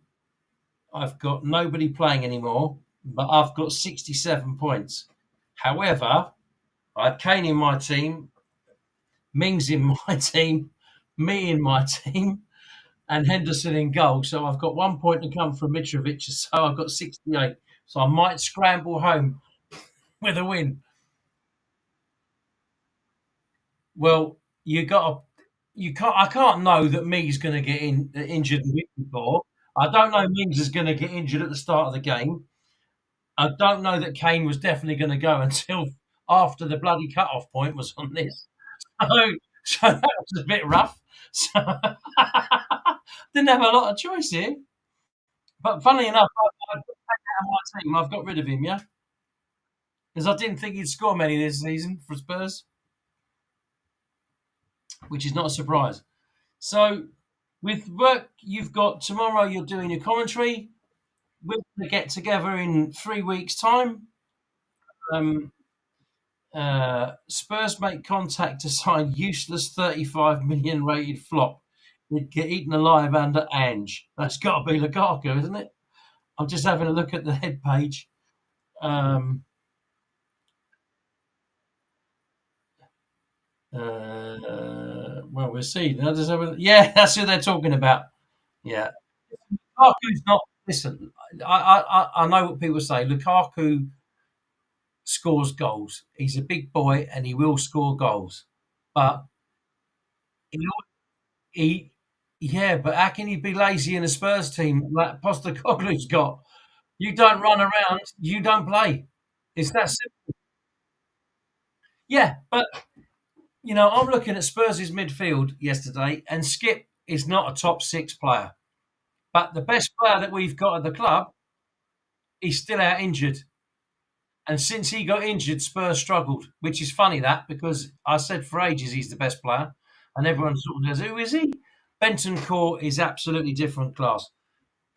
S1: I've got nobody playing anymore, but I've got 67 points. However, I had Kane in my team, Mings in my team, me in my team, and Henderson in goal. So I've got 1 point to come from Mitrovic. So I've got 68. So I might scramble home with a win. Well, you can't. I can't know that Mings going to get injured the week before. I don't know Mings is going to get injured at the start of the game. I don't know that Kane was definitely going to go until after the bloody cut-off point was on this. So that was a bit rough. So didn't have a lot of choice here. But funnily enough, I put Kane out of my team. I've got rid of him, yeah, because I didn't think he'd score many this season for Spurs, which is not a surprise. So with work you've got tomorrow, you're doing your commentary. We're going to get together in 3 weeks' time. Spurs make contact to sign useless 35 million rated flop. He'd get eaten alive under Ange. That's got to be Lukaku, isn't it? I'm just having a look at the head page. Well, we'll see. Yeah, that's who they're talking about. Yeah, Lukaku's not. Listen, I know what people say. Lukaku scores goals. He's a big boy and he will score goals. But he, he yeah, but how can he be lazy in a Spurs team like Postecoglou's got? You don't run around, you don't play. It's that simple. Yeah, but I'm looking at Spurs' midfield yesterday, and Skip is not a top six player. But the best player that we've got at the club, he's still out injured. And since he got injured, Spurs struggled, which is funny that because I said for ages he's the best player, and everyone sort of says, "Who is he?" Bentancur is absolutely different class,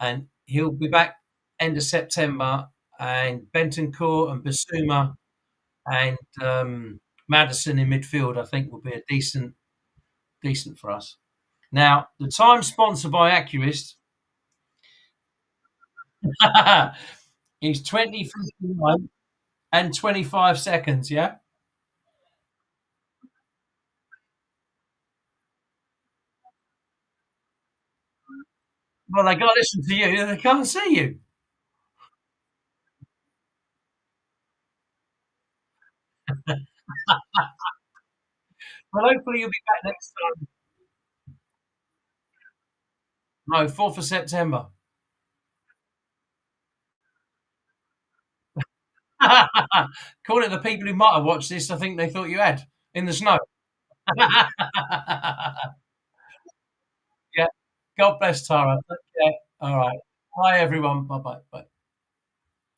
S1: and he'll be back end of September. And Bentancur and Basuma and Madison in midfield, I think, will be a decent for us. Now, the time sponsored by Accurist is 20:59 and 25 seconds. Yeah. Well, they got to listen to you. They can't see you. Well, hopefully you'll be back next time. No, 4th of September. According to the people who might have watched this, I think they thought you had in the snow. Yeah. God bless Tara. Take care. All right. Bye, everyone. Bye bye.